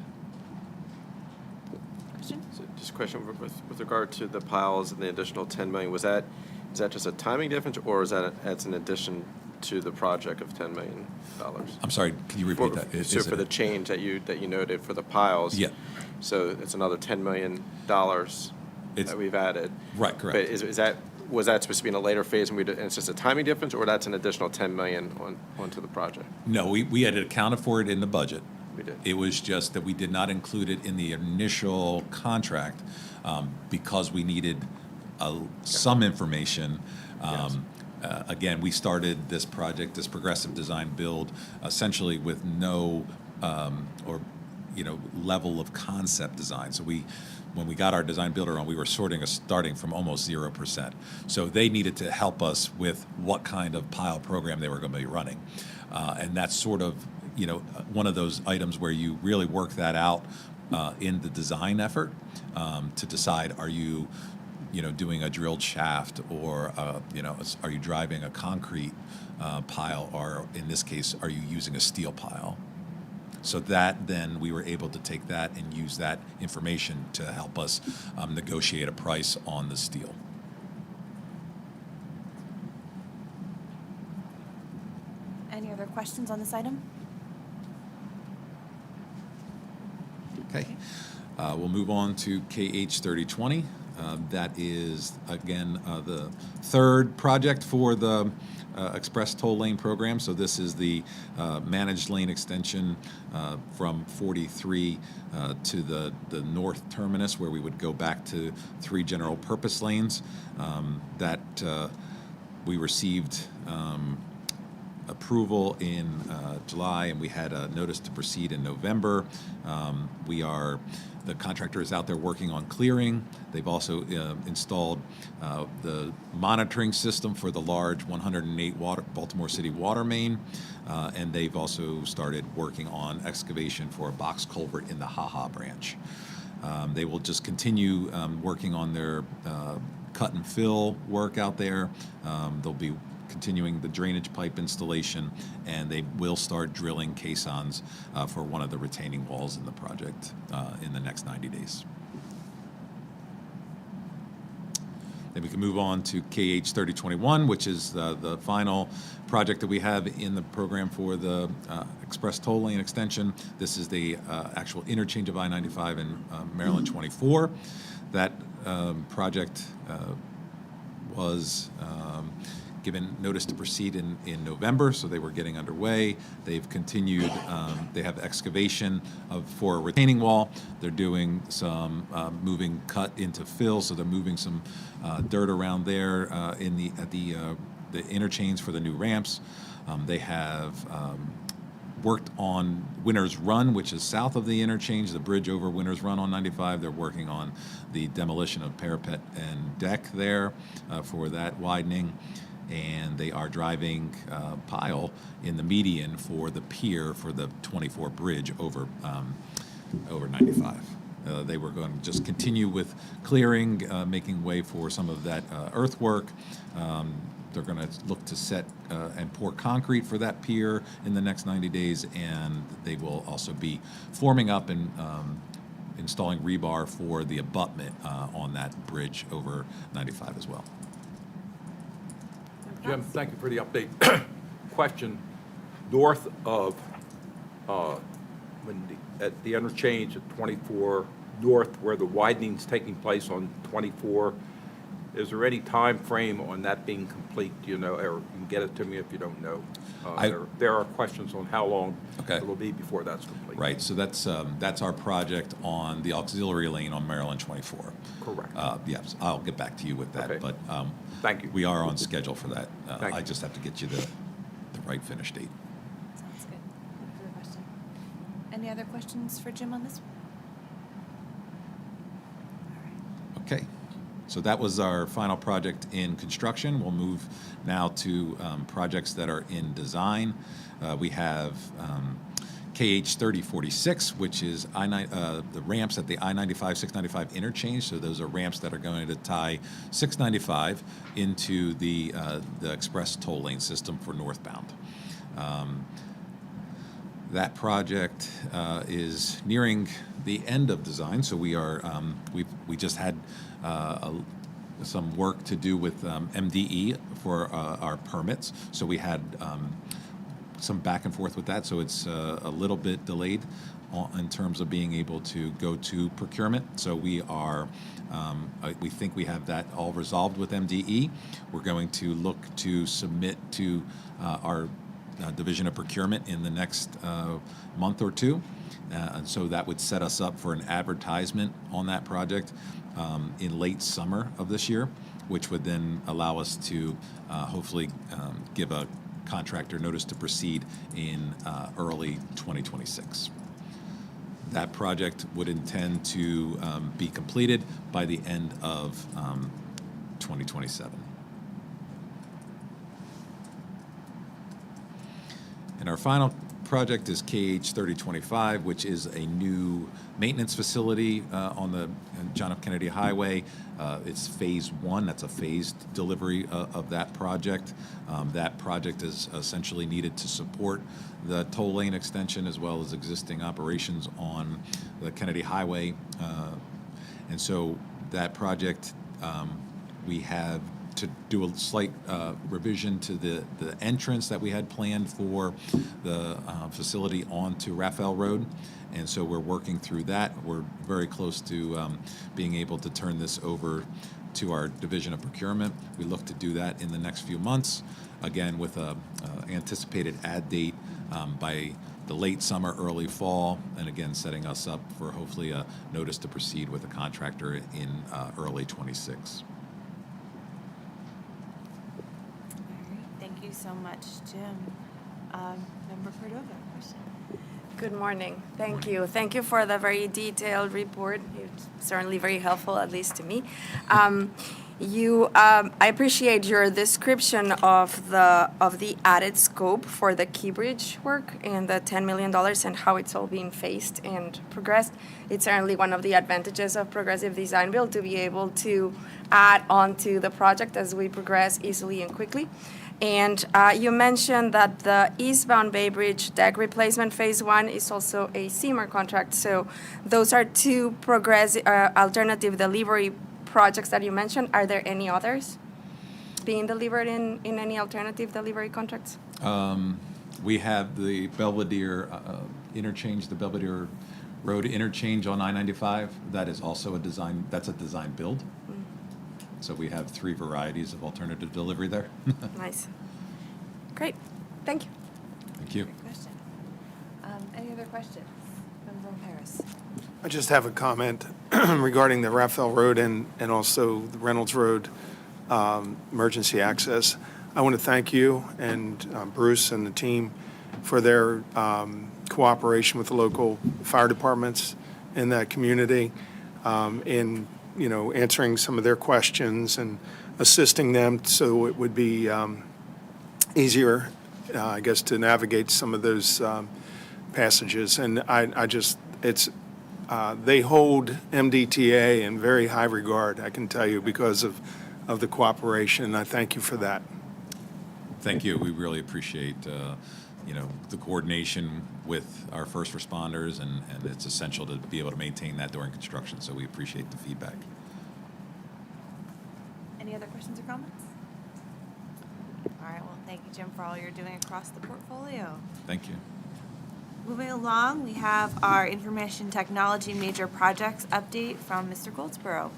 Question? So just a question with regard to the piles and the additional 10 million. Is that just a timing difference, or is that's an addition to the project of $10 million? I'm sorry, can you repeat that? So for the change that you noted for the piles. Yeah. So it's another $10 million that we've added. Right, correct. But was that supposed to be in a later phase and it's just a timing difference, or that's an additional 10 million onto the project? No, we had accounted for it in the budget. We did. It was just that we did not include it in the initial contract because we needed some information. Again, we started this project, this progressive design build, essentially with no level of concept design. So when we got our design builder on, we were starting from almost 0%. So they needed to help us with what kind of pile program they were going to be running. And that's sort of, one of those items where you really work that out in the design effort to decide, are you doing a drilled shaft, or are you driving a concrete pile, or in this case, are you using a steel pile? So that then we were able to take that and use that information to help us negotiate a price on the steel. Any other questions on this item? Okay. We'll move on to KH 3020. That is, again, the third project for the Express Toll Lane program. So this is the managed lane extension from 43 to the north terminus, where we would go back to 3 general purpose lanes. That we received approval in July, and we had a notice to proceed in November. The contractor is out there working on clearing. They've also installed the monitoring system for the large 108 Baltimore City water main, and they've also started working on excavation for a box culvert in the Ha-Ha branch. They will just continue working on their cut and fill work out there. They'll be continuing the drainage pipe installation, and they will start drilling caissons for one of the retaining walls in the project in the next 90 days. Then we can move on to KH 3021, which is the final project that we have in the program for the Express Toll Lane extension. This is the actual interchange of I-95 and Maryland 24. That project was given notice to proceed in November, so they were getting underway. They've continued, they have excavation for a retaining wall. They're doing some moving cut into fill, so they're moving some dirt around there at the interchange for the new ramps. They have worked on Winter's Run, which is south of the interchange, the bridge over Winter's Run on 95. They're working on the demolition of parapet and deck there for that widening. And they are driving pile in the median for the pier for the 24 bridge over 95. They were going to just continue with clearing, making way for some of that earthwork, They're going to look to set and pour concrete for that pier in the next 90 days, and they will also be forming up and installing rebar for the abutment on that bridge over 95 as well. Jim, thank you for the update. Question, north of, at the interchange at 24 north, where the widening's taking place on 24, is there any time frame on that being complete? Do you know, or you can get it to me if you don't know? There are questions on how long it'll be before that's complete. Right, so that's our project on the auxiliary lane on Maryland 24. Correct. Yes, I'll get back to you with that. Okay. But Thank you. we are on schedule for that. Thank I you. just have to get you the right finish date. Sounds good. Thank you for the question. Any other questions for Jim on this one? Okay, so that was our final project in construction. We'll move now to projects that are in design. We have KH 3046, which is the ramps at the I-95, 695 interchange. So those are ramps that are going to tie 695 into the express toll lane system for northbound. That project is nearing the end of design, so we are we just had some work to do with MDE for our permits. So we had some back and forth with that, so it's a little bit delayed in terms of being able to go to procurement. So we are, we think we have that all resolved with MDE. We're going to look to submit to our Division of Procurement in the next month or two. And so that would set us up for an advertisement on that project in late summer of this year, which would then allow us to hopefully give a contractor notice to proceed in early 2026. That project would intend to be completed by the end of 2027. And our final project is KH 3025, which is a new maintenance facility on the John F. Kennedy Highway. It's phase one. That's a phased delivery of that project. That project is essentially needed to support the toll lane extension as well as existing operations on the Kennedy Highway. And so that project, we have to do a slight revision to the entrance that we had planned for the facility onto Raphael Road. And so we're working through that. We're very close to being able to turn this over to our Division of Procurement. We look to do that in the next few months, again with a anticipated add date by the late summer, early fall, and again setting us up for hopefully a notice to proceed with a contractor in early 26. Thank you so much, Jim. Member Cordova, question. Good morning. Thank you. Thank you for the very detailed report. It's certainly very helpful, at least to me. I appreciate your description of the added scope for the Key Bridge work and the $10 million and how it's all being phased and progressed. It's certainly one of the advantages of progressive design build to be able to add on to the project as we progress easily and quickly. And you mentioned that the eastbound Bay Bridge deck replacement phase one is also a CMR contract. So those are two progressive alternative delivery projects that you mentioned. Are there any others being delivered in any alternative delivery contracts? We have the Belvedere interchange, the Belvedere Road interchange on I-95. That is also a design build. So we have three varieties of alternative delivery there. Nice. Great. Thank you. Thank you. Great question. Any other questions? Member Harris. I just have a comment regarding the Raphael Road and also the Reynolds Road emergency access. I want to thank you and Bruce and the team for their cooperation with the local fire departments in that community in answering some of their questions and assisting them so it would be easier, I guess, to navigate some of those passages. And they hold MDTA in very high regard, I can tell you, because of the cooperation, and I thank you for that. Thank you. We really appreciate, the coordination with our first responders, and it's essential to be able to maintain that during construction, so we appreciate the feedback. Any other questions or comments? All right, well, thank you, Jim, for all you're doing across the portfolio. Thank you. Moving along, we have our information technology major projects update from Mr. Goldsboro.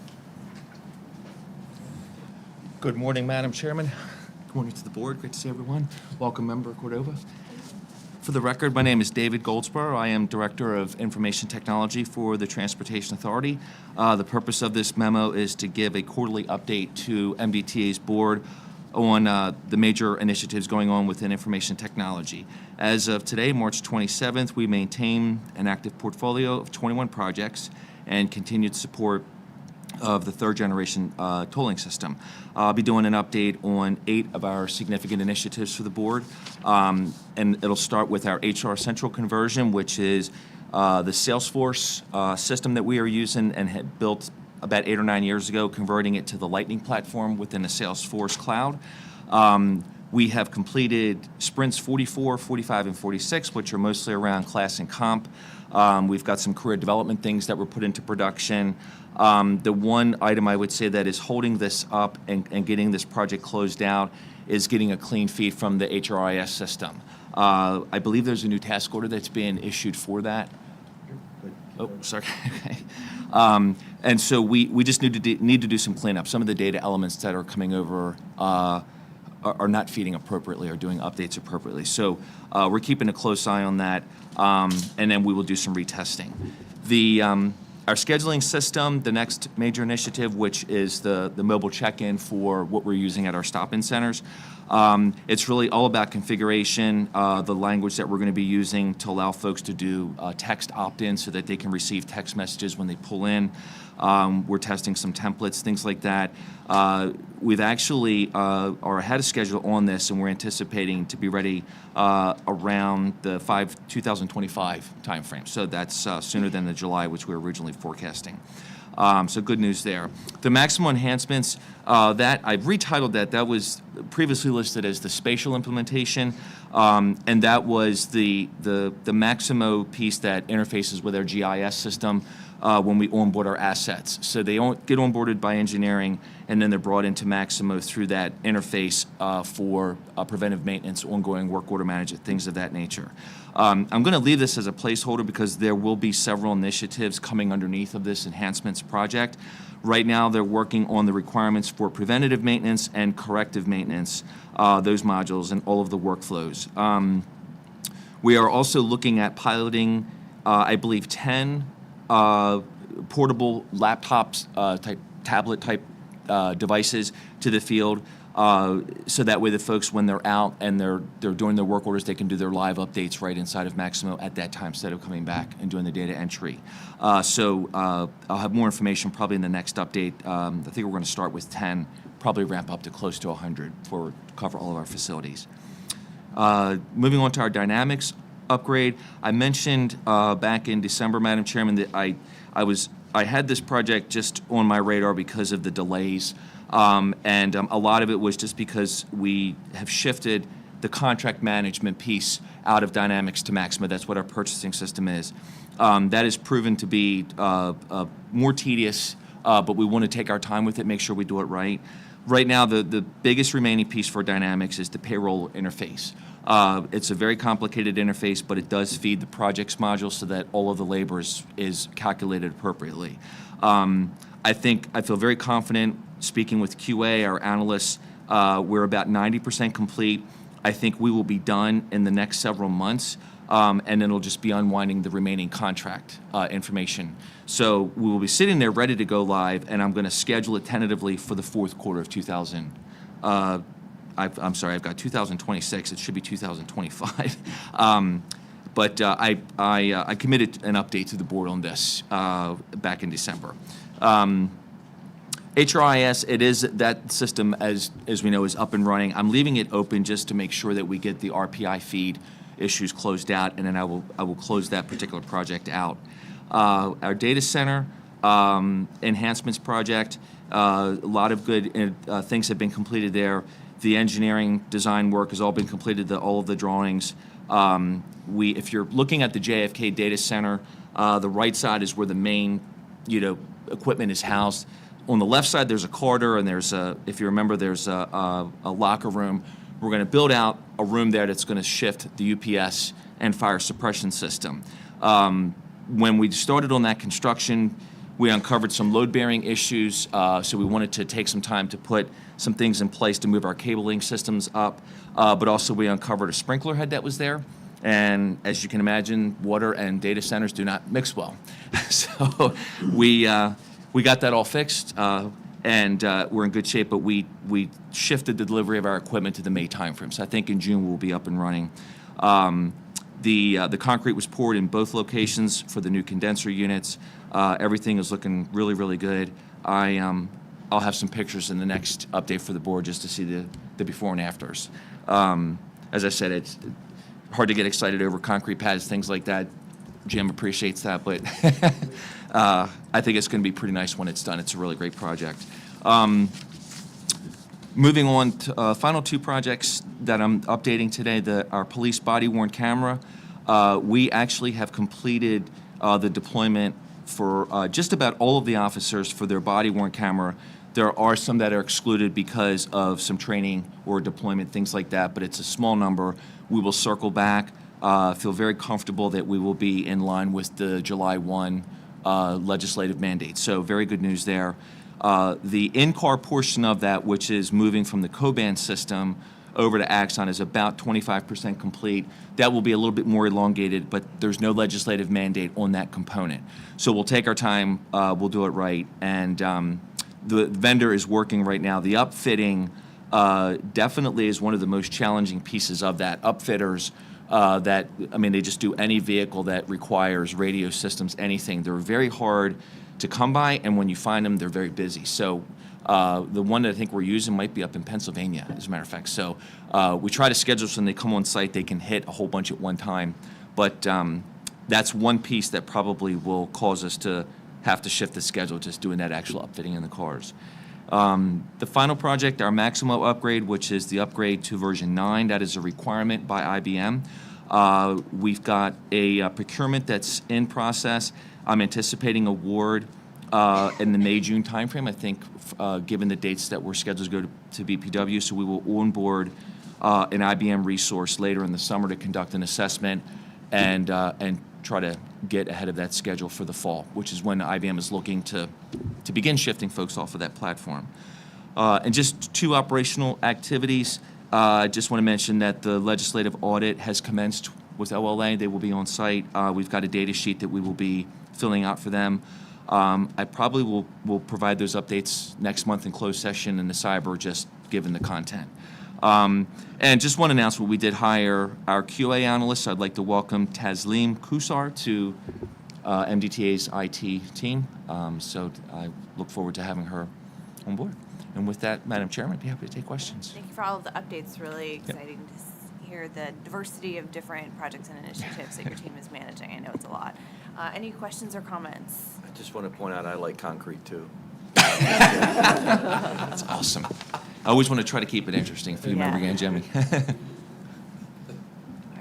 Good morning, Madam Chairman. Good morning to the board. Great to see everyone. Welcome, Member Cordova. For the record, my name is David Goldsboro. I am Director of Information Technology for the Transportation Authority. The purpose of this memo is to give a quarterly update to MDTA's board on the major initiatives going on within information technology. As of today, March 27th, we maintain an active portfolio of 21 projects and continued support of the third generation tolling system. I'll be doing an update on 8 of our significant initiatives for the board, and it'll start with our HR Central conversion, which is the Salesforce system that we are using and had built about 8 or 9 years ago, converting it to the Lightning platform within the Salesforce cloud. We have completed sprints 44, 45, and 46, which are mostly around class and comp. We've got some career development things that were put into production. The one item I would say that is holding this up and getting this project closed out is getting a clean feed from the HRIS system. I believe there's a new task order that's being issued for that. Oh, sorry. Okay. And so we just need to do some cleanup. Some of the data elements that are coming over are not feeding appropriately or doing updates appropriately. So we're keeping a close eye on that, and then we will do some retesting. Our scheduling system, the next major initiative, which is the mobile check-in for what we're using at our stop-in centers. It's really all about configuration, the language that we're going to be using to allow folks to do text opt-in so that they can receive text messages when they pull in. We're testing some templates, things like that. We've actually are ahead of schedule on this, and we're anticipating to be ready around the 2025 timeframe. So that's sooner than the July, which we were originally forecasting. So good news there. The maximum enhancements, that I've retitled that was previously listed as the spatial implementation, and that was the Maximo piece that interfaces with our GIS system when we onboard our assets. So they get onboarded by engineering, and then they're brought into Maximo through that interface for preventive maintenance, ongoing work order management, things of that nature. I'm going to leave this as a placeholder because there will be several initiatives coming underneath of this enhancements project. Right now, they're working on the requirements for preventative maintenance and corrective maintenance, those modules and all of the workflows. We are also looking at piloting, I believe, 10 portable laptops, tablet type devices to the field, so that way the folks, when they're out and they're doing their work orders, they can do their live updates right inside of Maximo at that time instead of coming back and doing the data entry. So I'll have more information probably in the next update. I think we're going to start with 10, probably ramp up to close to 100 to cover all of our facilities. Moving on to our Dynamics upgrade, I mentioned back in December, Madam Chairman, that I had this project just on my radar because of the delays, and a lot of it was just because we have shifted the contract management piece out of Dynamics to Maxima. That's what our purchasing system is. That has proven to be more tedious, but we want to take our time with it, make sure we do it right. Right now, the biggest remaining piece for Dynamics is the payroll interface. It's a very complicated interface, but it does feed the projects module so that all of the labor is calculated appropriately. I feel very confident speaking with QA, our analysts. We're about 90% complete. I think we will be done in the next several months, and then it'll just be unwinding the remaining contract information. So we will be sitting there ready to go live, and I'm going to schedule it tentatively for the fourth quarter of 2000. I'm sorry, I've got 2026. It should be 2025. But I committed an update to the board on this back in December. HRIS, it is that system, as we know, is up and running. I'm leaving it open just to make sure that we get the RPI feed issues closed out, and then I will close that particular project out. Our data center enhancements project, a lot of good things have been completed there. The engineering design work has all been completed, all of the drawings. If you're looking at the JFK data center, the right side is where the main, equipment is housed. On the left side, there's a corridor, and if you remember, there's a locker room. We're going to build out a room there that's going to shift the UPS and fire suppression system. When we started on that construction, we uncovered some load-bearing issues, so we wanted to take some time to put some things in place to move our cabling systems up, but also we uncovered a sprinkler head that was there. And as you can imagine, water and data centers do not mix well. So we got that all fixed, and we're in good shape, but we shifted the delivery of our equipment to the May timeframe. So I think in June we'll be up and running. The concrete was poured in both locations for the new condenser units. Everything is looking really, really good. I'll have some pictures in the next update for the board just to see the before and afters. As I said, it's hard to get excited over concrete pads, things like that. Jim appreciates that, but I think it's going to be pretty nice when it's done. It's a really great project. Moving on to final two projects that I'm updating today, our police body-worn camera. We actually have completed the deployment for just about all of the officers for their body-worn camera. There are some that are excluded because of some training or deployment, things like that, but it's a small number. We will circle back. Feel very comfortable that we will be in line with the July 1 legislative mandate. So very good news there. The in-car portion of that, which is moving from the Coban system over to Axon, is about 25% complete. That will be a little bit more elongated, but there's no legislative mandate on that component. So we'll take our time, we'll do it right, and the vendor is working right now. The upfitting definitely is one of the most challenging pieces of that. Upfitters they just do any vehicle that requires radio systems, anything. They're very hard to come by, and when you find them, they're very busy. So the one that I think we're using might be up in Pennsylvania, as a matter of fact. So we try to schedule so when they come on site, they can hit a whole bunch at one time. But that's one piece that probably will cause us to have to shift the schedule, just doing that actual upfitting in the cars. The final project, our Maximo upgrade, which is the upgrade to version 9, that is a requirement by IBM. We've got a procurement that's in process. I'm anticipating award in the May-June timeframe, I think, given the dates that we're scheduled to go to BPW. So we will onboard an IBM resource later in the summer to conduct an assessment and try to get ahead of that schedule for the fall, which is when IBM is looking to begin shifting folks off of that platform. And just two operational activities. I just want to mention that the legislative audit has commenced with OLA. They will be on site. We've got a data sheet that we will be filling out for them. I probably will provide those updates next month in closed session in the cyber, just given the content. And just one announcement, we did hire our QA analyst. I'd like to welcome Taslim Kusar to MDTA's IT team. So I look forward to having her on board. And with that, Madam Chairman, I'd be happy to take questions. Thank you for all of the updates. Really exciting to hear the diversity of different projects and initiatives that your team is managing. I know it's a lot. Any questions or comments? I just want to point out I like concrete too. That's awesome. I always want to try to keep it interesting, if you remember again, Jimmy. All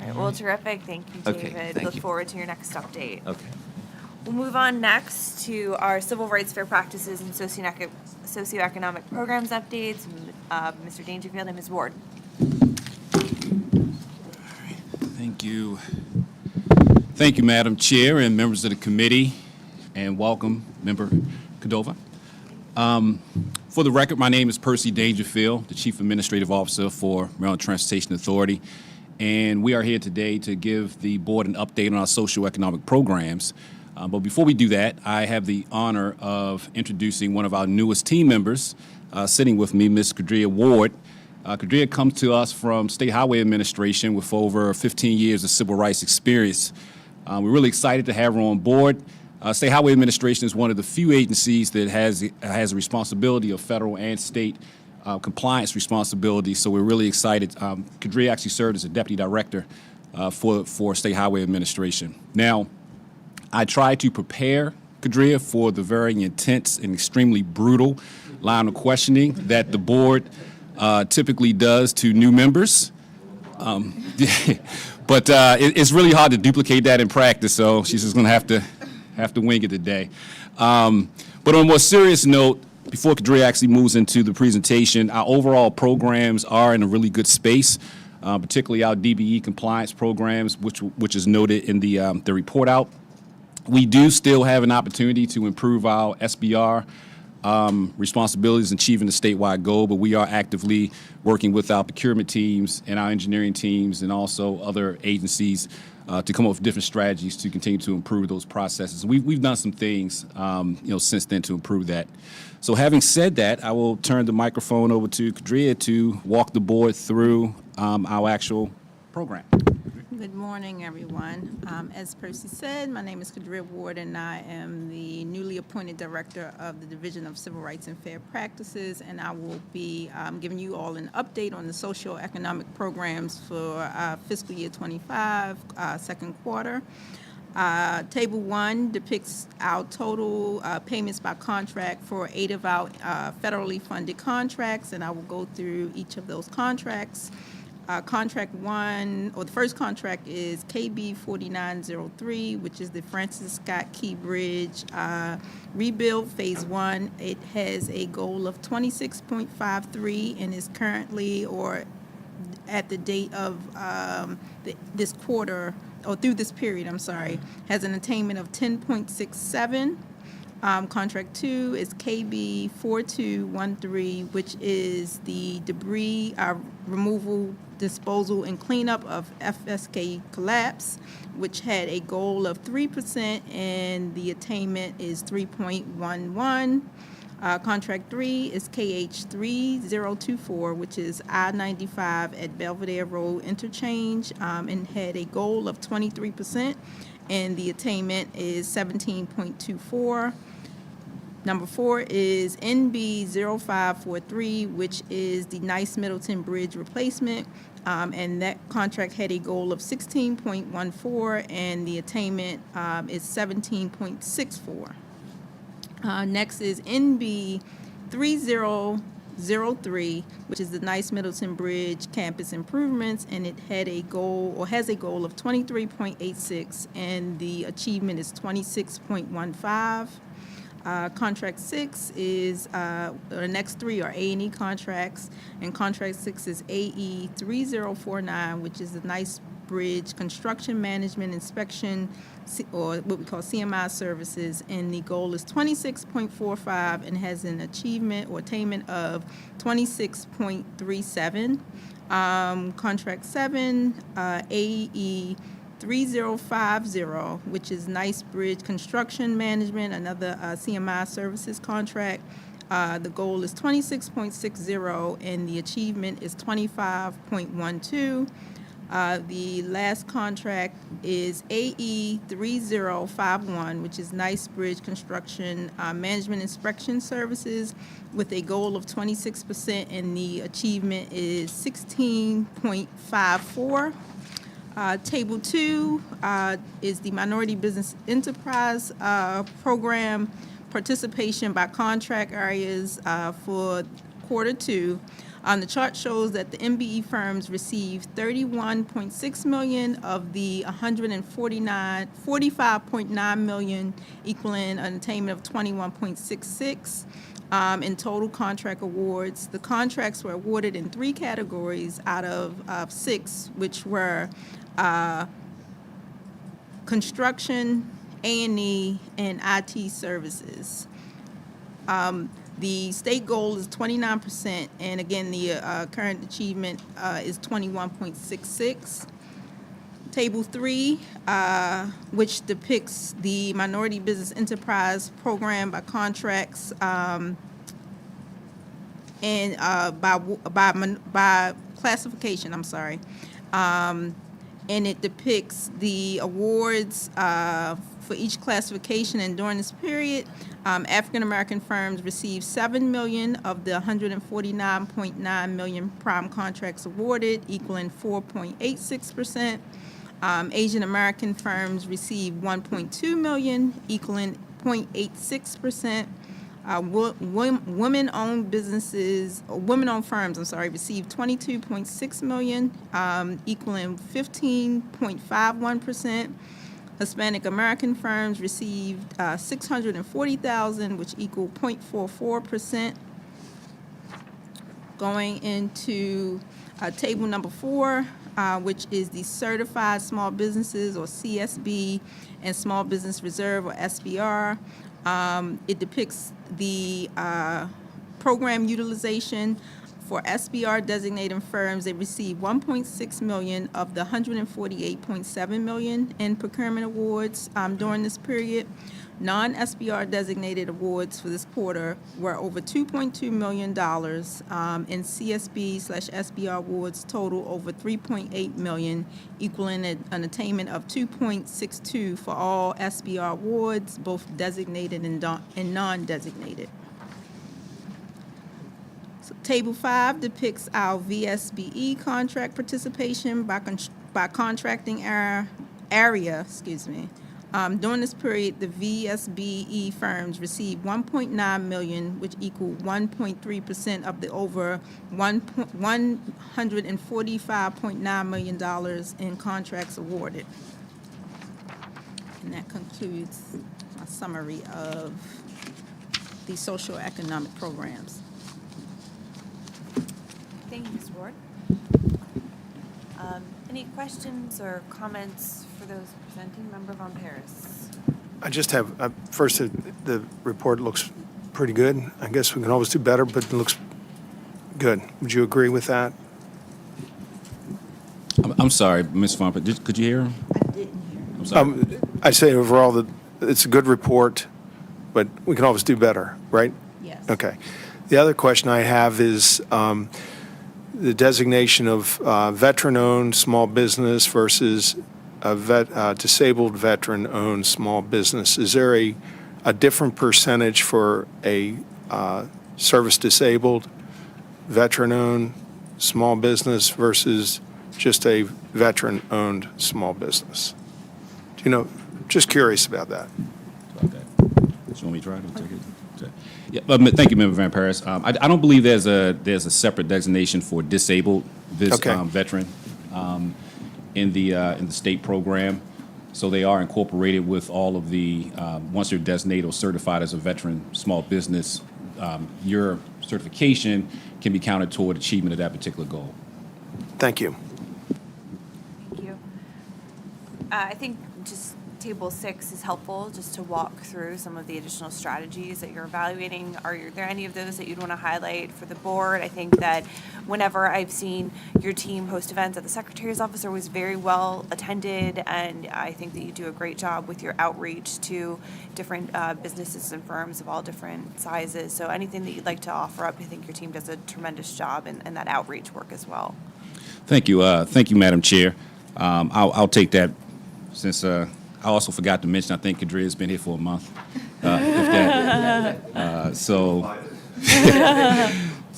right, well, terrific. Thank you, David. Okay, thank Look you. forward to your next update. Okay. We'll move on next to our civil rights fair practices and socioeconomic programs updates. Mr. Dangerfield and Ms. Ward. Thank you. Thank you, Madam Chair and members of the committee, and welcome, Member Cordova. For the record, my name is Percy Dangerfield, the Chief Administrative Officer for Maryland Transportation Authority, and we are here today to give the board an update on our socioeconomic programs. But before we do that, I have the honor of introducing one of our newest team members, sitting with me, Ms. Kadria Ward. Kadria comes to us from State Highway Administration with over 15 years of civil rights experience. We're really excited to have her on board. State Highway Administration is one of the few agencies that has a responsibility of federal and state compliance responsibility, so we're really excited. Kadria actually served as a deputy director for State Highway Administration. Now, I tried to prepare Kadria for the very intense and extremely brutal line of questioning that the board typically does to new members. But it's really hard to duplicate that in practice, so she's just going to have to wing it today. But on a more serious note, before Kadria actually moves into the presentation, our overall programs are in a really good space, particularly our DBE compliance programs, which is noted in the report out. We do still have an opportunity to improve our SBR responsibilities in achieving the statewide goal, but we are actively working with our procurement teams and our engineering teams and also other agencies to come up with different strategies to continue to improve those processes. We've done some things, since then to improve that. So having said that, I will turn the microphone over to Kadria to walk the board through our actual program. Good morning, everyone. As Percy said, my name is Kadria Ward, and I am the newly appointed Director of the Division of Civil Rights and Fair Practices, and I will be giving you all an update on the socioeconomic programs for fiscal year 25, second quarter. Table 1 depicts our total payments by contract for 8 of our federally funded contracts, and I will go through each of those contracts. Contract 1, or the first contract is KB 4903, which is the Francis Scott Key Bridge rebuild phase 1. It has a goal of 26.53 and is currently, or at the date of this quarter, or through this period, has an attainment of 10.67. Contract 2 is KB 4213, which is the debris removal, disposal, and cleanup of FSK collapse, which had a goal of 3%, and the attainment is 3.11. Contract 3 is KH 3024, which is I-95 at Belvedere Road Interchange, and had a goal of 23%, and the attainment is 17.24. Number 4 is NB 0543, which is the Nice Middleton Bridge replacement, and that contract had a goal of 16.14, and the attainment is 17.64. Next is NB 3003, which is the Nice Middleton Bridge campus improvements, and it had a goal, or has a goal of 23.86, and the achievement is 26.15. Contract 6 is, the next 3 are A&E contracts, and contract 6 is AE 3049, which is the Nice Bridge Construction Management Inspection, or what we call CMI services, and the goal is 26.45 and has an achievement or attainment of 26.37. Contract 7, AE 3050, which is Nice Bridge Construction Management, another CMI services contract. The goal is 26.60, and the achievement is 25.12. The last contract is AE 3051, which is Nice Bridge Construction Management Inspection Services, with a goal of 26%, and the achievement is 16.54. Table 2 is the Minority Business Enterprise Program participation by contract areas for quarter 2. The chart shows that the MBE firms received $31.6 million of the $45.9 million, equaling an attainment of 21.66. In total contract awards. The contracts were awarded in 3 categories out of 6, which were construction, A&E, and IT services. The state goal is 29%, and again, the current achievement is 21.66. Table 3, which depicts the Minority Business Enterprise Program by contracts and by classification, and it depicts the awards for each classification, and during this period, African-American firms received $7 million of the $149.9 million prime contracts awarded, equaling 4.86%. Asian American firms received $1.2 million, equaling 0.86%. Women-owned businesses, or women-owned firms, received $22.6 million, equaling 15.51%. Hispanic American firms received $640,000, which equal 0.44%. Going into table number 4, which is the Certified Small Businesses, or CSB, and Small Business Reserve, or SBR. It depicts the program utilization for SBR designated firms. They received $1.6 million of the $148.7 million in procurement awards during this period. Non-SBR designated awards for this quarter were over $2.2 million, and CSB/SBR awards total over $3.8 million, equaling an attainment of 2.62 for all SBR awards, both designated and non-designated. So Table 5 depicts our VSBE contract participation by contracting area. During this period, the VSBE firms received $1.9 million, which equaled 1.3% of the over $145.9 million in contracts awarded. And that concludes my summary of the socioeconomic programs. Thank you, Ms. Ward. Any questions or comments for those presenting? Member Von Paris. I just have, first, the report looks pretty good. I guess we can always do better, but it looks good. Would you agree with that? I'm sorry, Ms. Fomper, could you hear him? I didn't hear. I'm sorry. I say overall that it's a good report, but we can always do better, right? Yes. Okay. The other question I have is the designation of veteran-owned small business versus a disabled veteran-owned small business. Is there a different percentage for a service-disabled veteran-owned small business versus just a veteran-owned small business? Do you know? Just curious about that. Okay. Do you want me to try to take it? Yeah, thank you, Member Van Paris. I don't believe there's a separate designation for disabled veteran in the state program. So they are incorporated with all of the once they're designated or certified as a veteran small business, your certification can be counted toward achievement of that particular goal. Thank you. Thank you. I think just Table 6 is helpful just to walk through some of the additional strategies that you're evaluating. Are there any of those that you'd want to highlight for the board? I think that whenever I've seen your team host events at the Secretary's office, they're always very well attended, and I think that you do a great job with your outreach to different businesses and firms of all different sizes. So anything that you'd like to offer up, I think your team does a tremendous job in that outreach work as well. Thank you, Madam Chair. I'll take that since. I also forgot to mention, I think Kadria's been here for a month. So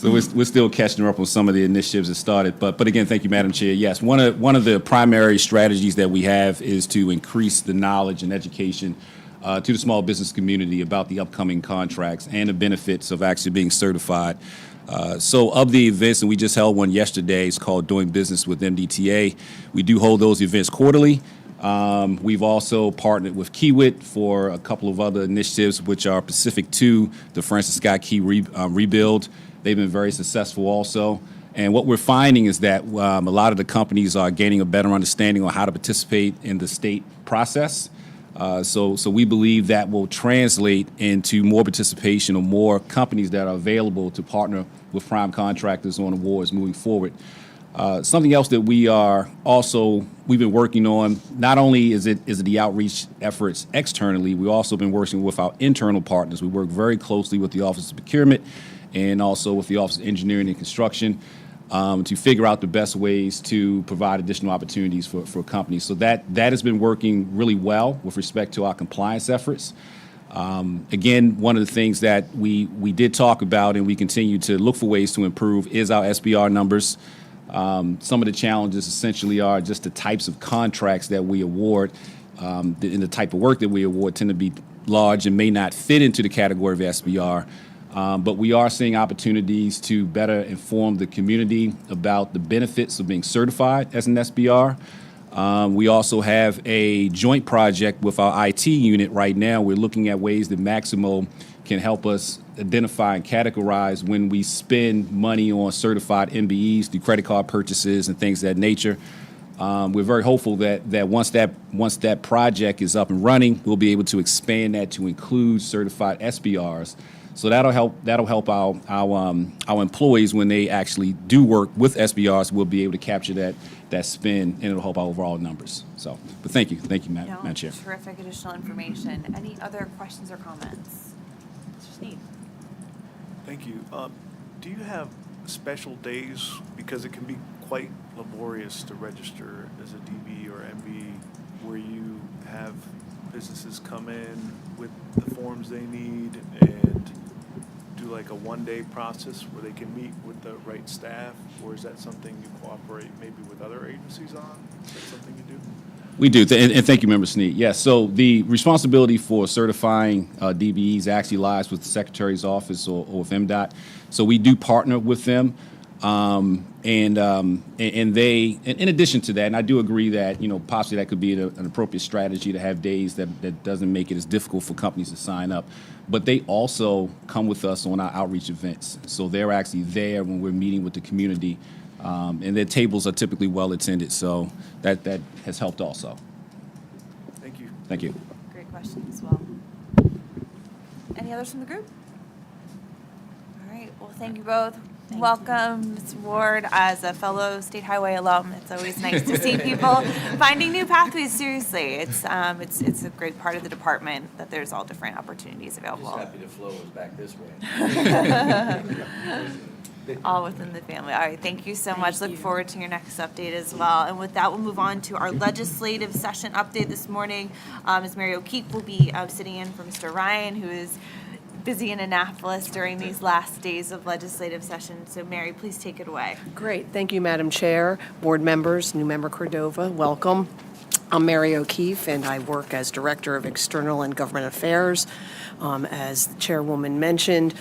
we're still catching her up on some of the initiatives that started. But again, thank you, Madam Chair. Yes, one of the primary strategies that we have is to increase the knowledge and education to the small business community about the upcoming contracts and the benefits of actually being certified. So of the events, and we just held one yesterday, it's called Doing Business with MDTA. We do hold those events quarterly. We've also partnered with Kiewit for a couple of other initiatives which are specific to the Francis Scott Key rebuild. They've been very successful also. And what we're finding is that a lot of the companies are gaining a better understanding on how to participate in the state process. So we believe that will translate into more participation or more companies that are available to partner with prime contractors on awards moving forward. Something else that we've been working on, not only is it the outreach efforts externally, we've also been working with our internal partners. We work very closely with the Office of Procurement and also with the Office of Engineering and Construction to figure out the best ways to provide additional opportunities for companies. So that has been working really well with respect to our compliance efforts. Again, one of the things that we did talk about and we continue to look for ways to improve is our SBR numbers. Some of the challenges essentially are just the types of contracts that we award and the type of work that we award tend to be large and may not fit into the category of SBR. But we are seeing opportunities to better inform the community about the benefits of being certified as an SBR. We also have a joint project with our IT unit right now. We're looking at ways that Maximo can help us identify and categorize when we spend money on certified MBEs through credit card purchases and things of that nature. We're very hopeful that once that project is up and running, we'll be able to expand that to include certified SBRs. So that'll help our employees when they actually do work with SBRs. We'll be able to capture that spend, and it'll help our overall numbers. So, but thank you, Madam Chair. Terrific additional information. Any other questions or comments? Mr. Sneed. Thank you. Do you have special days, because it can be quite laborious to register as a DB or MB, where you have businesses come in with the forms they need and do like a one-day process where they can meet with the right staff, or is that something you cooperate maybe with other agencies on? Is that something you do? We do, and thank you, Member Sneed. Yes, so the responsibility for certifying DBEs actually lies with the Secretary's office or with MDOT. So we do partner with them, and they, in addition to that, and I do agree that, possibly that could be an appropriate strategy to have days that doesn't make it as difficult for companies to sign up. But they also come with us on our outreach events. So they're actually there when we're meeting with the community. And their tables are typically well attended, so that has helped also. Thank you. Thank you. Great question as well. Any others from the group? All right, well, thank you both. Welcome, Ms. Ward, as a fellow State Highway alum. It's always nice to see people finding new pathways. Seriously, it's a great part of the department that there's all different opportunities available. Just happy the flow is back this way. All within the family. All right, thank you so much. Look forward to your next update as well. And with that, we'll move on to our legislative session update this morning. Ms. Mary O'Keefe will be sitting in for Mr. Ryan, who is busy in Annapolis during these last days of legislative session. So Mary, please take it away. Great. Thank you, Madam Chair, board members, new member Cordova, welcome. I'm Mary O'Keefe, and I work as Director of External and Government Affairs. As the Chairwoman mentioned,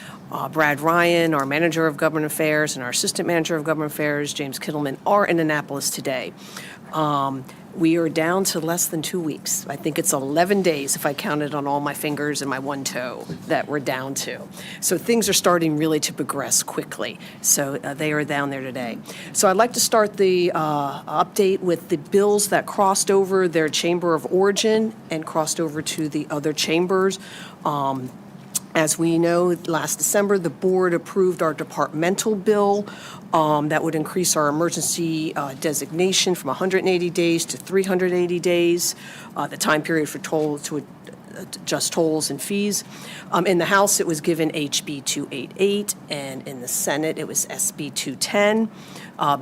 Brad Ryan, our Manager of Government Affairs, and our Assistant Manager of Government Affairs, James Kittleman, are in Annapolis today. We are down to less than 2 weeks. I think it's 11 days, if I counted on all my fingers and my one toe, that we're down to. So things are starting really to progress quickly. So they are down there today. So I'd like to start the update with the bills that crossed over their chamber of origin and crossed over to the other chambers. As we know, last December, the board approved our departmental bill that would increase our emergency designation from 180 days to 380 days, the time period for toll to adjust tolls and fees. In the House, it was given HB 288, and in the Senate, it was SB 210.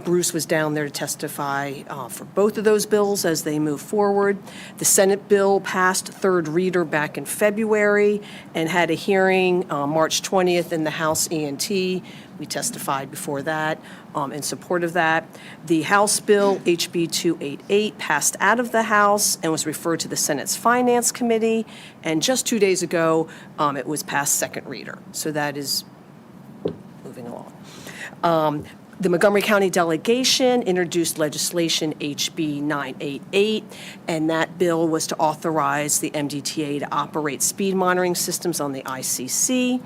Bruce was down there to testify for both of those bills as they move forward. The Senate bill passed third reader back in February and had a hearing March 20th in the House E&T. We testified before that in support of that. The House bill, HB 288, passed out of the House and was referred to the Senate's Finance Committee. And just 2 days ago, it was passed second reader. So that is moving along. The Montgomery County delegation introduced legislation HB 988, and that bill was to authorize the MDTA to operate speed monitoring systems on the ICC.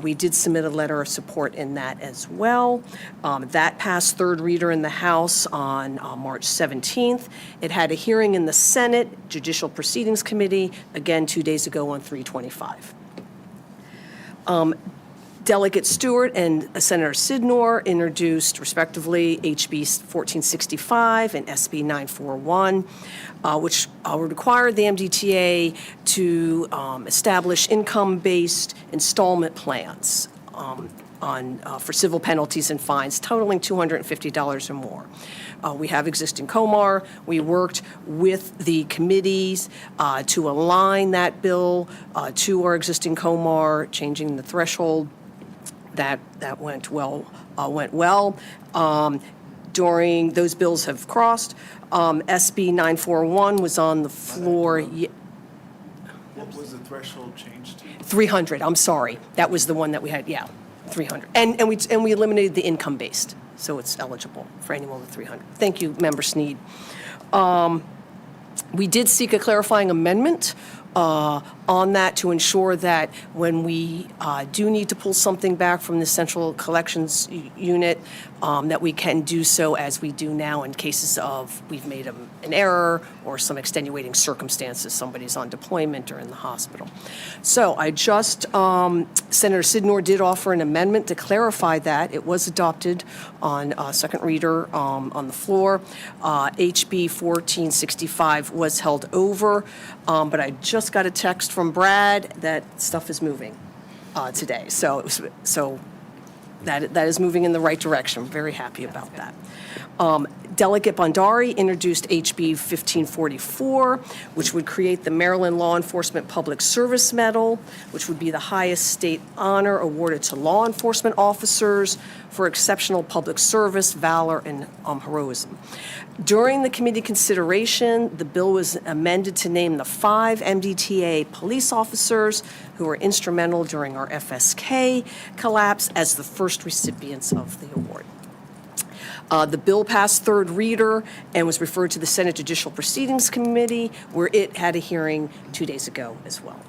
We did submit a letter of support in that as well. That passed third reader in the House on March 17th. It had a hearing in the Senate Judicial Proceedings Committee, again 2 days ago on 325. Delegate Stewart and Senator Sidnor introduced, respectively, HB 1465 and SB 941, which would require the MDTA to establish income-based installment plans for civil penalties and fines totaling $250 or more. We have existing COMAR. We worked with the committees to align that bill to our existing COMAR, changing the threshold. That went well. During those bills have crossed. SB 941 was on the floor. What What was the threshold changed to? 300, I'm sorry. That was the one that we had, yeah, 300. And we eliminated the income-based, so it's eligible for anyone with 300. Thank you, Member Sneed. We did seek a clarifying amendment on that to ensure that when we do need to pull something back from the central collections unit, that we can do so as we do now in cases of we've made an error or some extenuating circumstances, somebody's on deployment or in the hospital. So I just, Senator Sidnor did offer an amendment to clarify that. It was adopted on second reader on the floor. HB 1465 was held over, but I just got a text from Brad that stuff is moving today. So that is moving in the right direction. I'm very happy about that. Delegate Bhandari introduced HB 1544, which would create the Maryland Law Enforcement Public Service Medal, which would be the highest state honor awarded to law enforcement officers for exceptional public service, valor, and heroism. During the committee consideration, the bill was amended to name the 5 MDTA police officers who were instrumental during our FSK collapse as the first recipients of the award. The bill passed third reader and was referred to the Senate Judicial Proceedings Committee, where it had a hearing 2 days ago as well.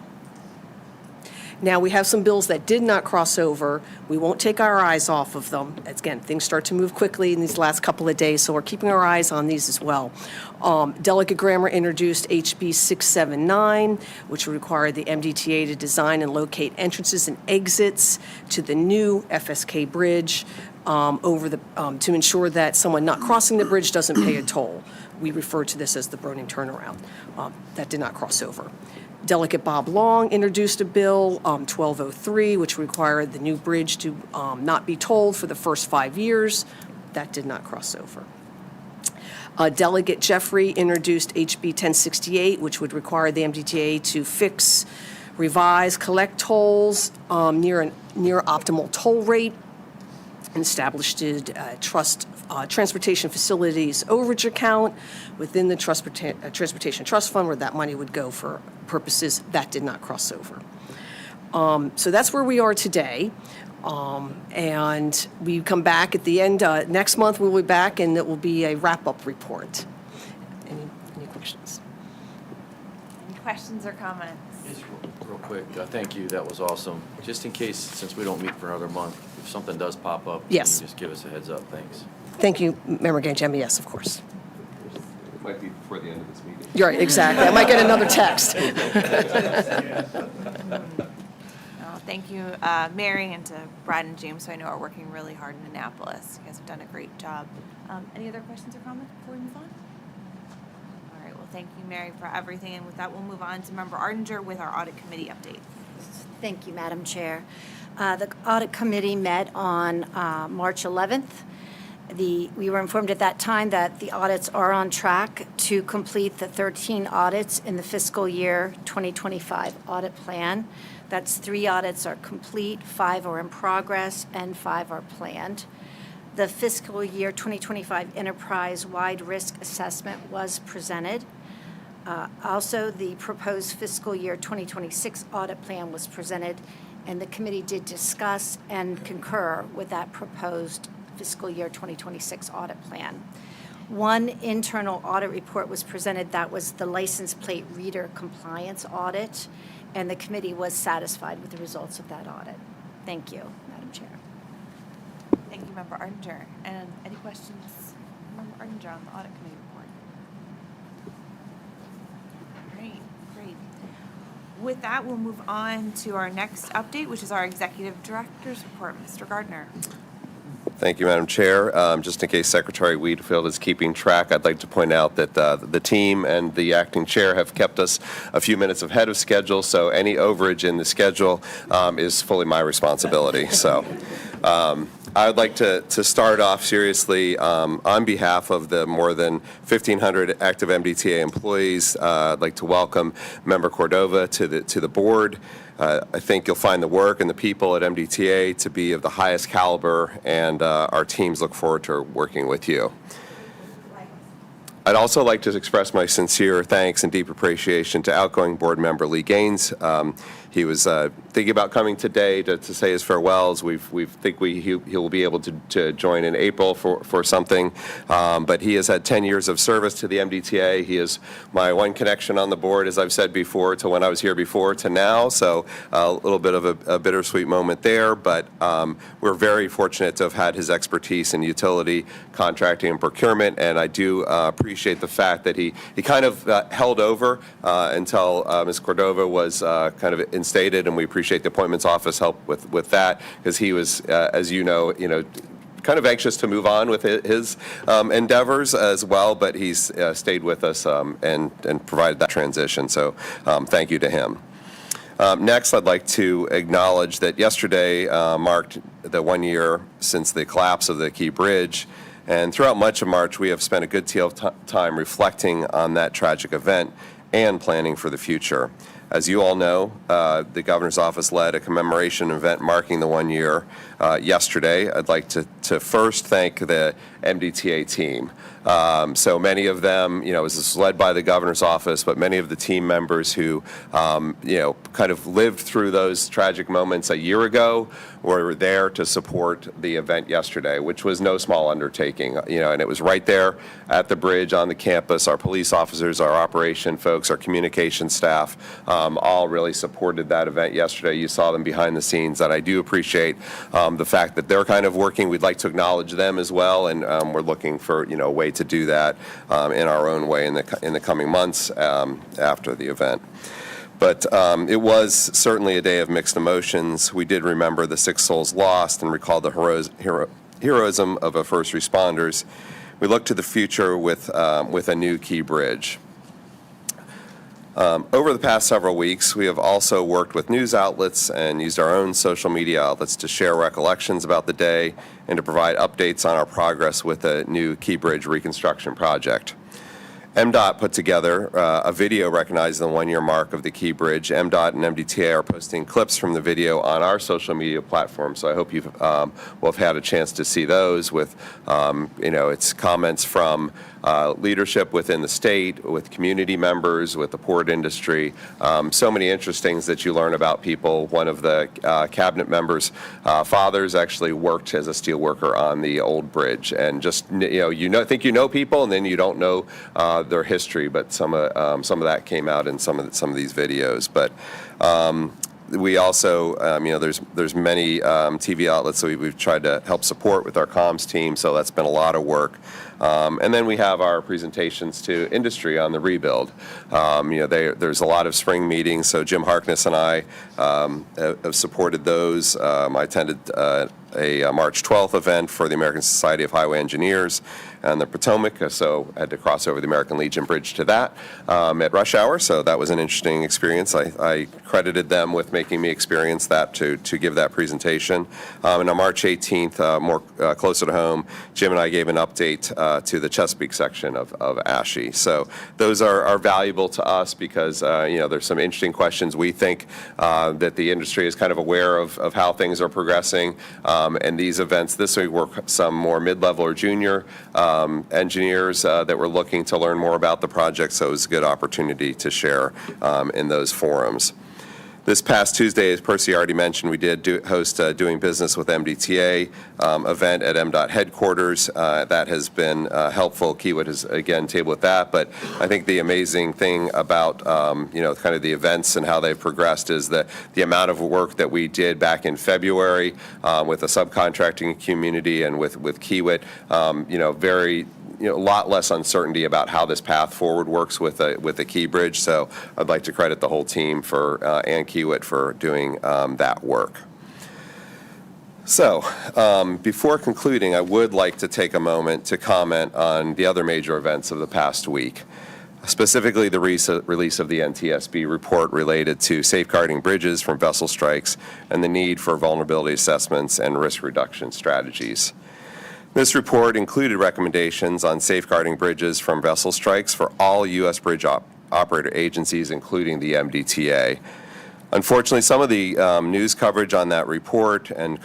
Now, we have some bills that did not cross over. We won't take our eyes off of them. Again, things start to move quickly in these last couple of days, so we're keeping our eyes on these as well. Delegate Grammer introduced HB 679, which would require the MDTA to design and locate entrances and exits to the new FSK bridge to ensure that someone not crossing the bridge doesn't pay a toll. We refer to this as the Broning turnaround. That did not cross over. Delegate Bob Long introduced a bill, 1203, which required the new bridge to not be tolled for the first 5 years. That did not cross over. Delegate Jeffrey introduced HB 1068, which would require the MDTA to fix, revise, collect tolls near optimal toll rate, and established a transportation facilities overage account within the Transportation Trust Fund where that money would go for purposes that did not cross over. So that's where we are today. And we come back at the end, next month we'll be back and it will be a wrap-up report. Any questions? Any questions or comments? Just real quick, thank you, that was awesome. Just in case, since we don't meet for another month, if something does pop up, Yes. can you just give us a heads up, thanks. Thank you, Member Ganjem. Yes, of course. It might be before the end of this meeting. You're right, exactly. I might get another text. Thank you, Mary, and to Brad and James, who I know are working really hard in Annapolis. You guys have done a great job. Any other questions or comments before we move on? All right, well, thank you, Mary, for everything. And with that, we'll move on to Member Ardinger with our Audit Committee update. Thank you, Madam Chair. The Audit Committee met on March 11th. We were informed at that time that the audits are on track to complete the 13 audits in the fiscal year 2025 audit plan. That's 3 audits are complete, 5 are in progress, and 5 are planned. The fiscal year 2025 enterprise-wide risk assessment was presented. Also, the proposed fiscal year 2026 audit plan was presented, and the committee did discuss and concur with that proposed fiscal year 2026 audit plan. One internal audit report was presented, that was the license plate reader compliance audit, and the committee was satisfied with the results of that audit. Thank you, Madam Chair. Thank you, Member Ardinger. And any questions, Member Ardinger, on the Audit Committee report? Great, great. With that, we'll move on to our next update, which is our Executive Director's report. Mr. Gardner. Thank you, Madam Chair. Just in case Secretary Wiedefield is keeping track, I'd like to point out that the team and the acting chair have kept us a few minutes ahead of schedule, so any overage in the schedule is fully my responsibility. So I would like to start off seriously on behalf of the more than 1,500 active MDTA employees. I'd like to welcome Member Cordova to the board. I think you'll find the work and the people at MDTA to be of the highest caliber, and our teams look forward to working with you. I'd also like to express my sincere thanks and deep appreciation to outgoing board member Lee Gaines. He was thinking about coming today to say his farewells. He will be able to join in April for something, but he has had 10 years of service to the MDTA. He is my one connection on the board, as I've said before, to when I was here before to now, so a little bit of a bittersweet moment there, but we're very fortunate to have had his expertise in utility, contracting, and procurement, and I do appreciate the fact that he kind of held over until Ms. Cordova was kind of instated, and we appreciate the appointments office help with that, because he was, as you know, kind of anxious to move on with his endeavors as well, but he's stayed with us and provided that transition, so thank you to him. Next, I'd like to acknowledge that yesterday marked the 1 year since the collapse of the Key Bridge, and throughout much of March, we have spent a good deal of time reflecting on that tragic event and planning for the future. As you all know, the Governor's Office led a commemoration event marking the 1 year yesterday. I'd like to first thank the MDTA team. So many of them, this was led by the Governor's Office, but many of the team members who, kind of lived through those tragic moments a year ago were there to support the event yesterday, which was no small undertaking, and it was right there at the bridge on the campus. Our police officers, our operation folks, our communication staff, all really supported that event yesterday. You saw them behind the scenes, and I do appreciate the fact that they're kind of working. We'd like to acknowledge them as well, and we're looking for, a way to do that in our own way in the coming months after the event. But it was certainly a day of mixed emotions. We did remember the 6 souls lost and recall the heroism of our first responders. We look to the future with a new Key Bridge. Over the past several weeks, we have also worked with news outlets and used our own social media outlets to share recollections about the day and to provide updates on our progress with the new Key Bridge reconstruction project. MDOT put together a video recognizing the 1 year mark of the Key Bridge. MDOT and MDTA are posting clips from the video on our social media platform, so I hope you will have had a chance to see those with, its comments from leadership within the state, with community members, with the port industry. So many interesting things that you learn about people. One of the cabinet members' fathers actually worked as a steel worker on the old bridge, and just think you know people, and then you don't know their history. But some of that came out in some of these videos. But we also, there's many TV outlets that we've tried to help support with our comms team, so that's been a lot of work. And then we have our presentations to industry on the rebuild. There's a lot of spring meetings, so Jim Harkness and I have supported those. I attended a March 12th event for the American Society of Highway Engineers and the Potomac, so I had to cross over the American Legion Bridge to that at rush hour, so that was an interesting experience. I credited them with making me experience that to give that presentation. And on March 18th, closer to home, Jim and I gave an update to the Chesapeake section of ASHE. So those are valuable to us because, there's some interesting questions. We think that the industry is kind of aware of how things are progressing, and these events, this week were some more mid-level or junior engineers that were looking to learn more about the project, so it was a good opportunity to share in those forums. This past Tuesday, as Percy already mentioned, we did host a Doing Business with MDTA event at MDOT headquarters. That has been helpful. Kiewit has, again, tabled with that. But I think the amazing thing about, kind of the events and how they've progressed is the amount of work that we did back in February with the subcontracting community and with Kiewit, a lot less uncertainty about how this path forward works with the Key Bridge. So I'd like to credit the whole team and Kiewit for doing that work. So before concluding, I would like to take a moment to comment on the other major events of the past week, specifically the release of the NTSB report related to safeguarding bridges from vessel strikes and the need for vulnerability assessments and risk reduction strategies. This report included recommendations on safeguarding bridges from vessel strikes for all U.S. bridge operator agencies, including the MDTA. Unfortunately, some of the news coverage on that report and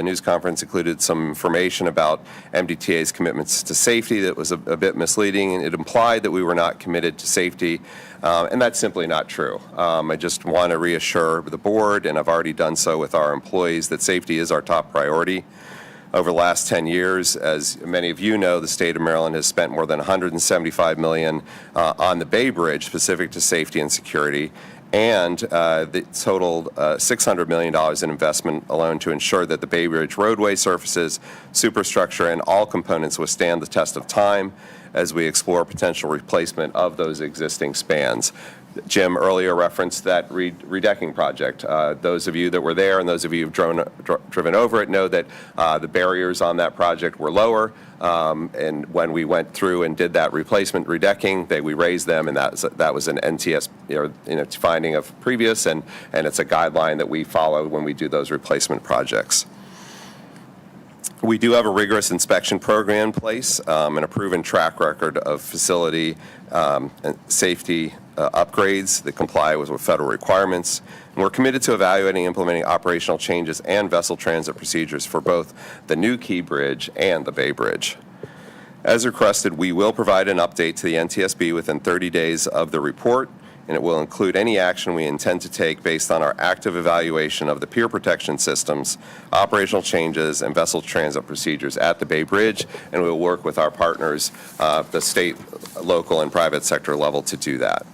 news conference included some information about MDTA's commitments to safety that was a bit misleading, and it implied that we were not committed to safety, and that's simply not true. I just want to reassure the board, and I've already done so with our employees, that safety is our top priority. Over the last 10 years, as many of you know, the state of Maryland has spent more than $175 million on the Bay Bridge specific to safety and security, and the totaled $600 million in investment alone to ensure that the Bay Bridge roadway surfaces, superstructure, and all components withstand the test of time as we explore potential replacement of those existing spans. Jim earlier referenced that redecking project. Those of you that were there and those of you who've driven over it know that the barriers on that project were lower. And when we went through and did that replacement redecking, we raised them, and that was an NTSB finding of previous, and it's a guideline that we follow when we do those replacement projects. We do have a rigorous inspection program in place and a proven track record of facility and safety upgrades that comply with federal requirements. And we're committed to evaluating and implementing operational changes and vessel transit procedures for both the new Key Bridge and the Bay Bridge. As requested, we will provide an update to the NTSB within 30 days of the report, and it will include any action we intend to take based on our active evaluation of the pier protection systems, operational changes, and vessel transit procedures at the Bay Bridge, and we will work with our partners, the state, local, and private sector level to do that.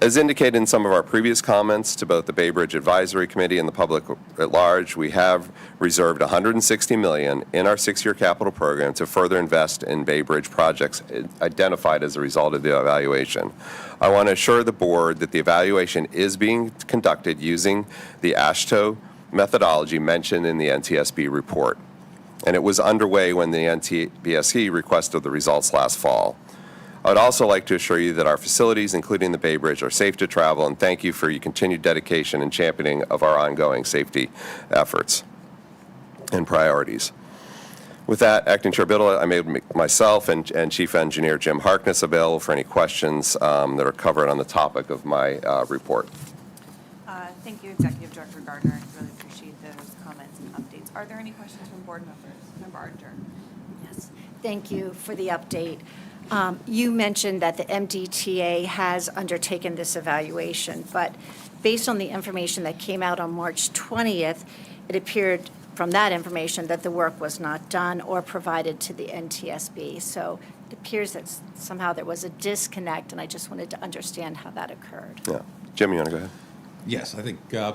As indicated in some of our previous comments to both the Bay Bridge Advisory Committee and the public at large, we have reserved $160 million in our 6-year capital program to further invest in Bay Bridge projects identified as a result of the evaluation. I want to assure the board that the evaluation is being conducted using the AASHTO methodology mentioned in the NTSB report, and it was underway when the NTSB requested the results last fall. I would also like to assure you that our facilities, including the Bay Bridge, are safe to travel, and thank you for your continued dedication and championing of our ongoing safety efforts and priorities. With that, Acting Chair Biddle, I made myself and Chief Engineer Jim Harkness available for any questions that are covered on the topic of my report. Thank you, Executive Director Gardner. I really appreciate those comments and updates. Are there any questions from board members? Member Archer. Yes, thank you for the update. You mentioned that the MDTA has undertaken this evaluation, but based on the information that came out on March 20th, it appeared from that information that the work was not done or provided to the NTSB. So it appears that somehow there was a disconnect, and I just wanted to understand how that occurred. Yeah. Jim, you want to go ahead? Yes, I think the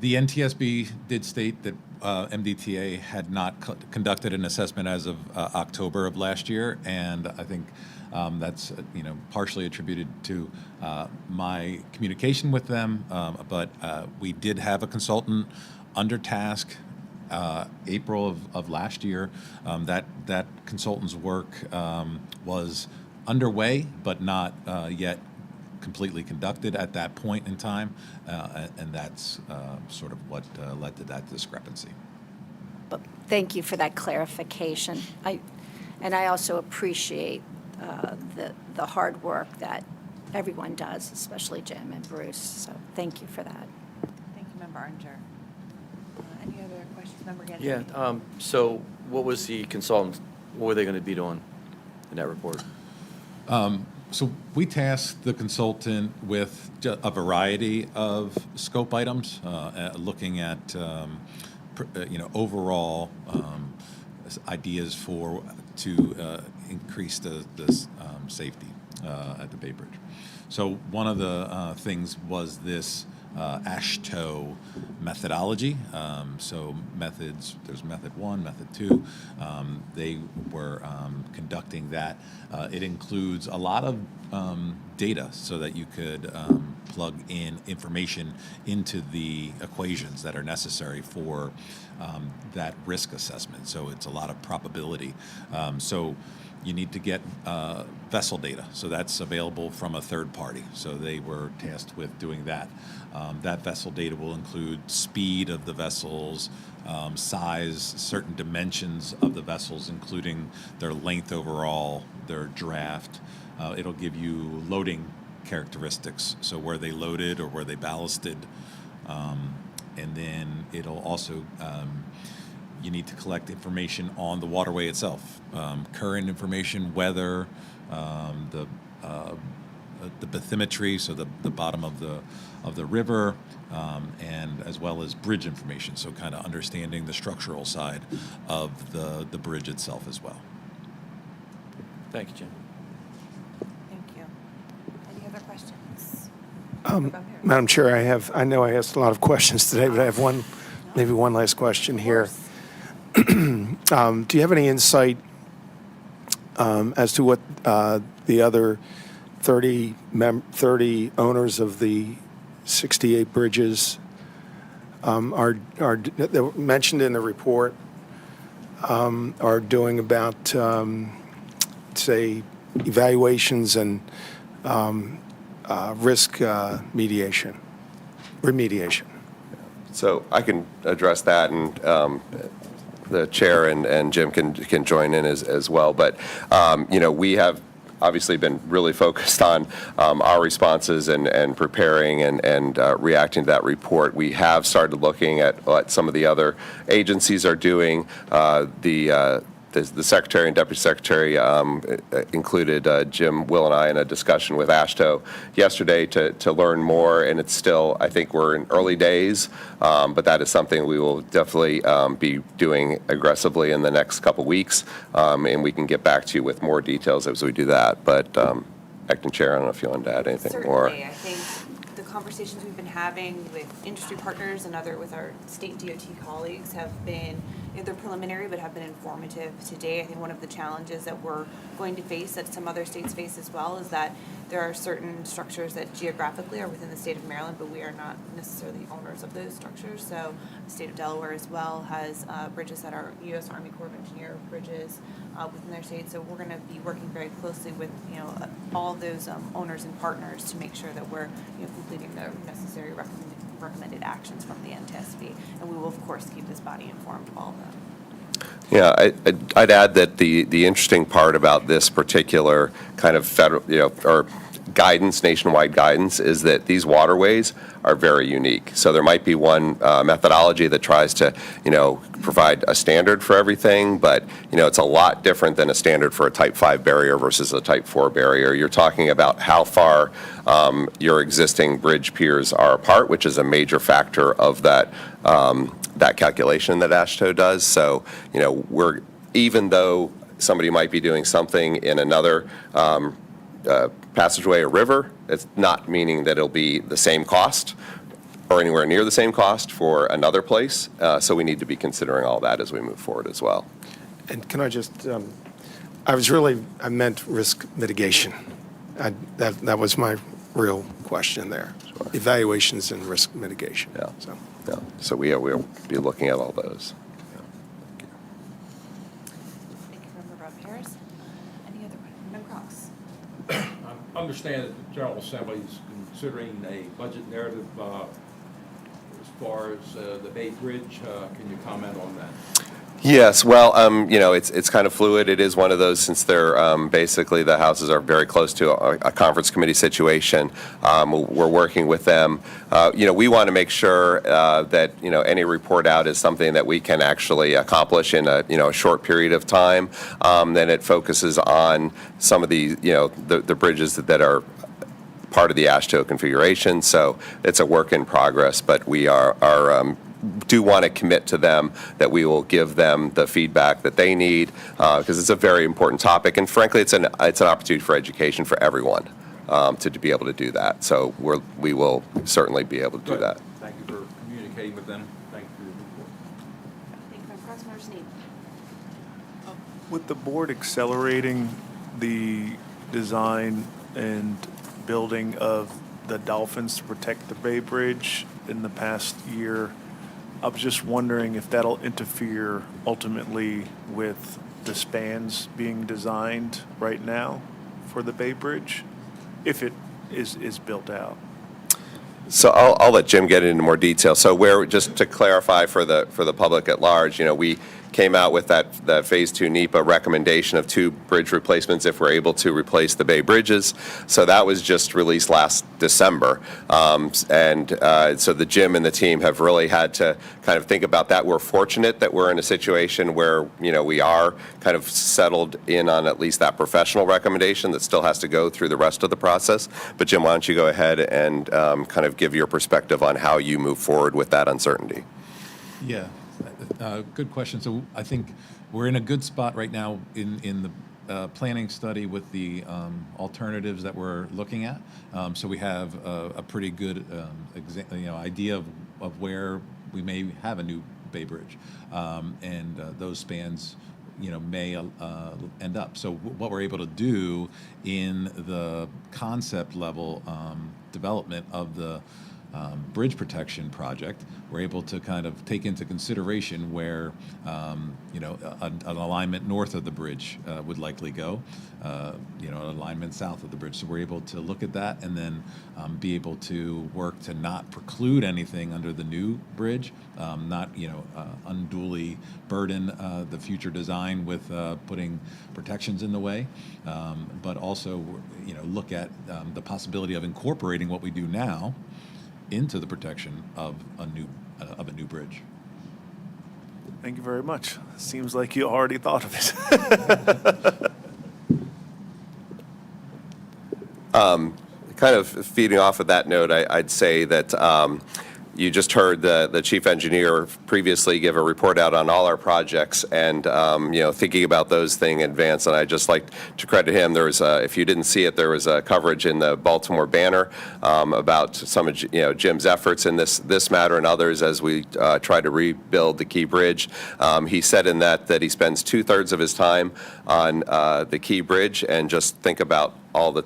NTSB did state that MDTA had not conducted an assessment as of October of last year, and I think that's partially attributed to my communication with them. But we did have a consultant under task April of last year. That consultant's work was underway, but not yet completely conducted at that point in time, and that's sort of what led to that discrepancy. But thank you for that clarification. I also appreciate the hard work that everyone does, especially Jim and Bruce. So thank you for that. Thank you, Member Archer. Any other questions, Member Gannon? Yeah, so what was the consultant, what were they going to be doing in that report? So we tasked the consultant with a variety of scope items, looking at overall ideas to increase the safety at the Bay Bridge. So one of the things was this AASHTO methodology. So methods, there's method 1, method 2. They were conducting that. It includes a lot of data so that you could plug in information into the equations that are necessary for that risk assessment. So it's a lot of probability. So you need to get vessel data. So that's available from a third party. So they were tasked with doing that. That vessel data will include speed of the vessels, size, certain dimensions of the vessels, including their length overall, their draft. It'll give you loading characteristics. So were they loaded or were they ballasted? And then it'll also, you need to collect information on the waterway itself, current information, weather, the bathymetry, so the bottom of the river, and as well as bridge information, so kind of understanding the structural side of the bridge itself as well. Thank you, Jim. Thank you. Any other questions? Madam Chair, I know I asked a lot of questions today, but I have maybe one last question here. Do you have any insight as to what the other 30 owners of the 68 bridges are that were mentioned in the report are doing about, say, evaluations and risk remediation? So I can address that, and the chair and Jim can join in as well. But we have obviously been really focused on our responses and preparing and reacting to that report. We have started looking at what some of the other agencies are doing. The secretary and deputy secretary included Jim, Will, and I in a discussion with AASHTO yesterday to learn more, and it's still, I think we're in early days, but that is something we will definitely be doing aggressively in the next couple weeks, and we can get back to you with more details as we do that. But Acting Chair, I don't know if you want to add anything more. Certainly, I think the conversations we've been having with industry partners and with our state DOT colleagues have been, they're preliminary but have been informative today. I think one of the challenges that we're going to face, that some other states face as well, is that there are certain structures that geographically are within the state of Maryland, but we are not necessarily owners of those structures. So the state of Delaware as well has bridges that are U.S. Army Corps of Engineer bridges within their state. So we're going to be working very closely with all of those owners and partners to make sure that we're completing the necessary recommended actions from the NTSB, and we will of course keep this body informed of all of them. Yeah, I'd add that the interesting part about this particular kind of federal, or guidance, nationwide guidance, is that these waterways are very unique. So there might be one methodology that tries to, provide a standard for everything, but, it's a lot different than a standard for a Type 5 barrier versus a Type 4 barrier. You're talking about how far your existing bridge piers are apart, which is a major factor of that calculation that AASHTO does. So, even though somebody might be doing something in another passageway or river, it's not meaning that it'll be the same cost or anywhere near the same cost for another place. So we need to be considering all that as we move forward as well. And can I just, I meant risk mitigation. That was my real question there. Sure. Evaluations and risk mitigation. Yeah. So we'll be looking at all those. Thank you, Member Rob Harris. Any other questions? Member Cox. I understand that the General Assembly is considering a budget narrative as far as the Bay Bridge. Can you comment on that? Yes, well, it's kind of fluid. It is one of those, since they're basically the houses are very close to a conference committee situation. We're working with them. We want to make sure that any report out is something that we can actually accomplish in a short period of time. Then it focuses on some of the the bridges that are part of the AASHTO configuration. So it's a work in progress, but we do want to commit to them that we will give them the feedback that they need, because it's a very important topic, and frankly, it's an opportunity for education for everyone to be able to do that. So we will certainly be able to do that. Thank you for communicating with them. Thank you for your report. Thank you, Member Cox. Member Sneed. With the board accelerating the design and building of the dolphins to protect the Bay Bridge in the past year, I was just wondering if that'll interfere ultimately with the spans being designed right now for the Bay Bridge, if it is built out. So I'll let Jim get into more detail. So just to clarify for the public at large, we came out with that Phase 2 NEPA recommendation of 2 bridge replacements if we're able to replace the Bay Bridges. So that was just released last December. So the Jim and the team have really had to kind of think about that. We're fortunate that we're in a situation where, we are kind of settled in on at least that professional recommendation that still has to go through the rest of the process. But Jim, why don't you go ahead and kind of give your perspective on how you move forward with that uncertainty? Yeah, good question. So I think we're in a good spot right now in the planning study with the alternatives that we're looking at. So we have a pretty good idea of where we may have a new Bay Bridge, and those spans may end up. So what we're able to do in the concept level development of the bridge protection project, we're able to kind of take into consideration where an alignment north of the bridge would likely go, an alignment south of the bridge. So we're able to look at that and then be able to work to not preclude anything under the new bridge, not unduly burden the future design with putting protections in the way, but also look at the possibility of incorporating what we do now into the protection of a new bridge. Thank you very much. Seems like you already thought of it. Kind of feeding off of that note, I'd say that you just heard the chief engineer previously give a report out on all our projects, and thinking about those things in advance. And I'd just like to credit him. There was, if you didn't see it, there was a coverage in the Baltimore Banner about some of Jim's efforts in this matter and others as we try to rebuild the Key Bridge. He said in that he spends 2/3 of his time on the Key Bridge, and just think about all the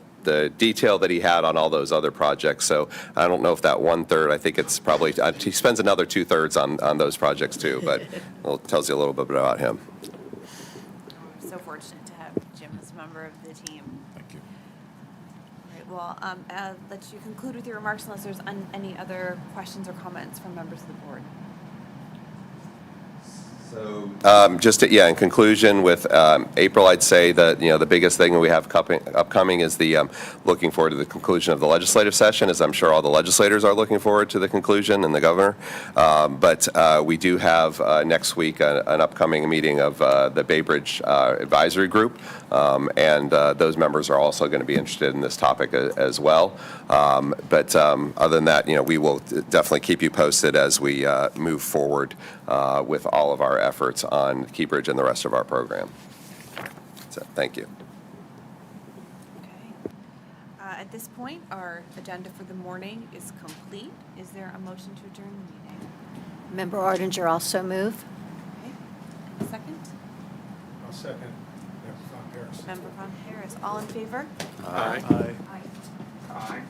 detail that he had on all those other projects. So I don't know if that 1/3, I think it's probably, he spends another 2/3 on those projects too, but it tells you a little bit about him. We're so fortunate to have Jim as a member of the team. Thank you. All right, well, I'll let you conclude with your remarks unless there's any other questions or comments from members of the board. In conclusion, with April, I'd say that the biggest thing that we have upcoming is the looking forward to the conclusion of the legislative session, as I'm sure all the legislators are looking forward to the conclusion, and the governor. But we do have next week an upcoming meeting of the Bay Bridge Advisory Group, and those members are also going to be interested in this topic as well. But other than that, we will definitely keep you posted as we move forward with all of our efforts on Key Bridge and the rest of our program. So, thank you. Okay. At this point, our agenda for the morning is complete. Is there a motion to adjourn the meeting? Member Ardinger also move. Okay. And a second? I'll second. Member Von Paris. Member Von Paris. All in favor? Aye. Aye.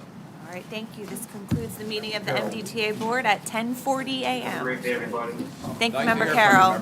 All right, thank you. This concludes the meeting of the MDTA Board at 10:40 a.m. Great day, everybody. Thank you, Member Carroll.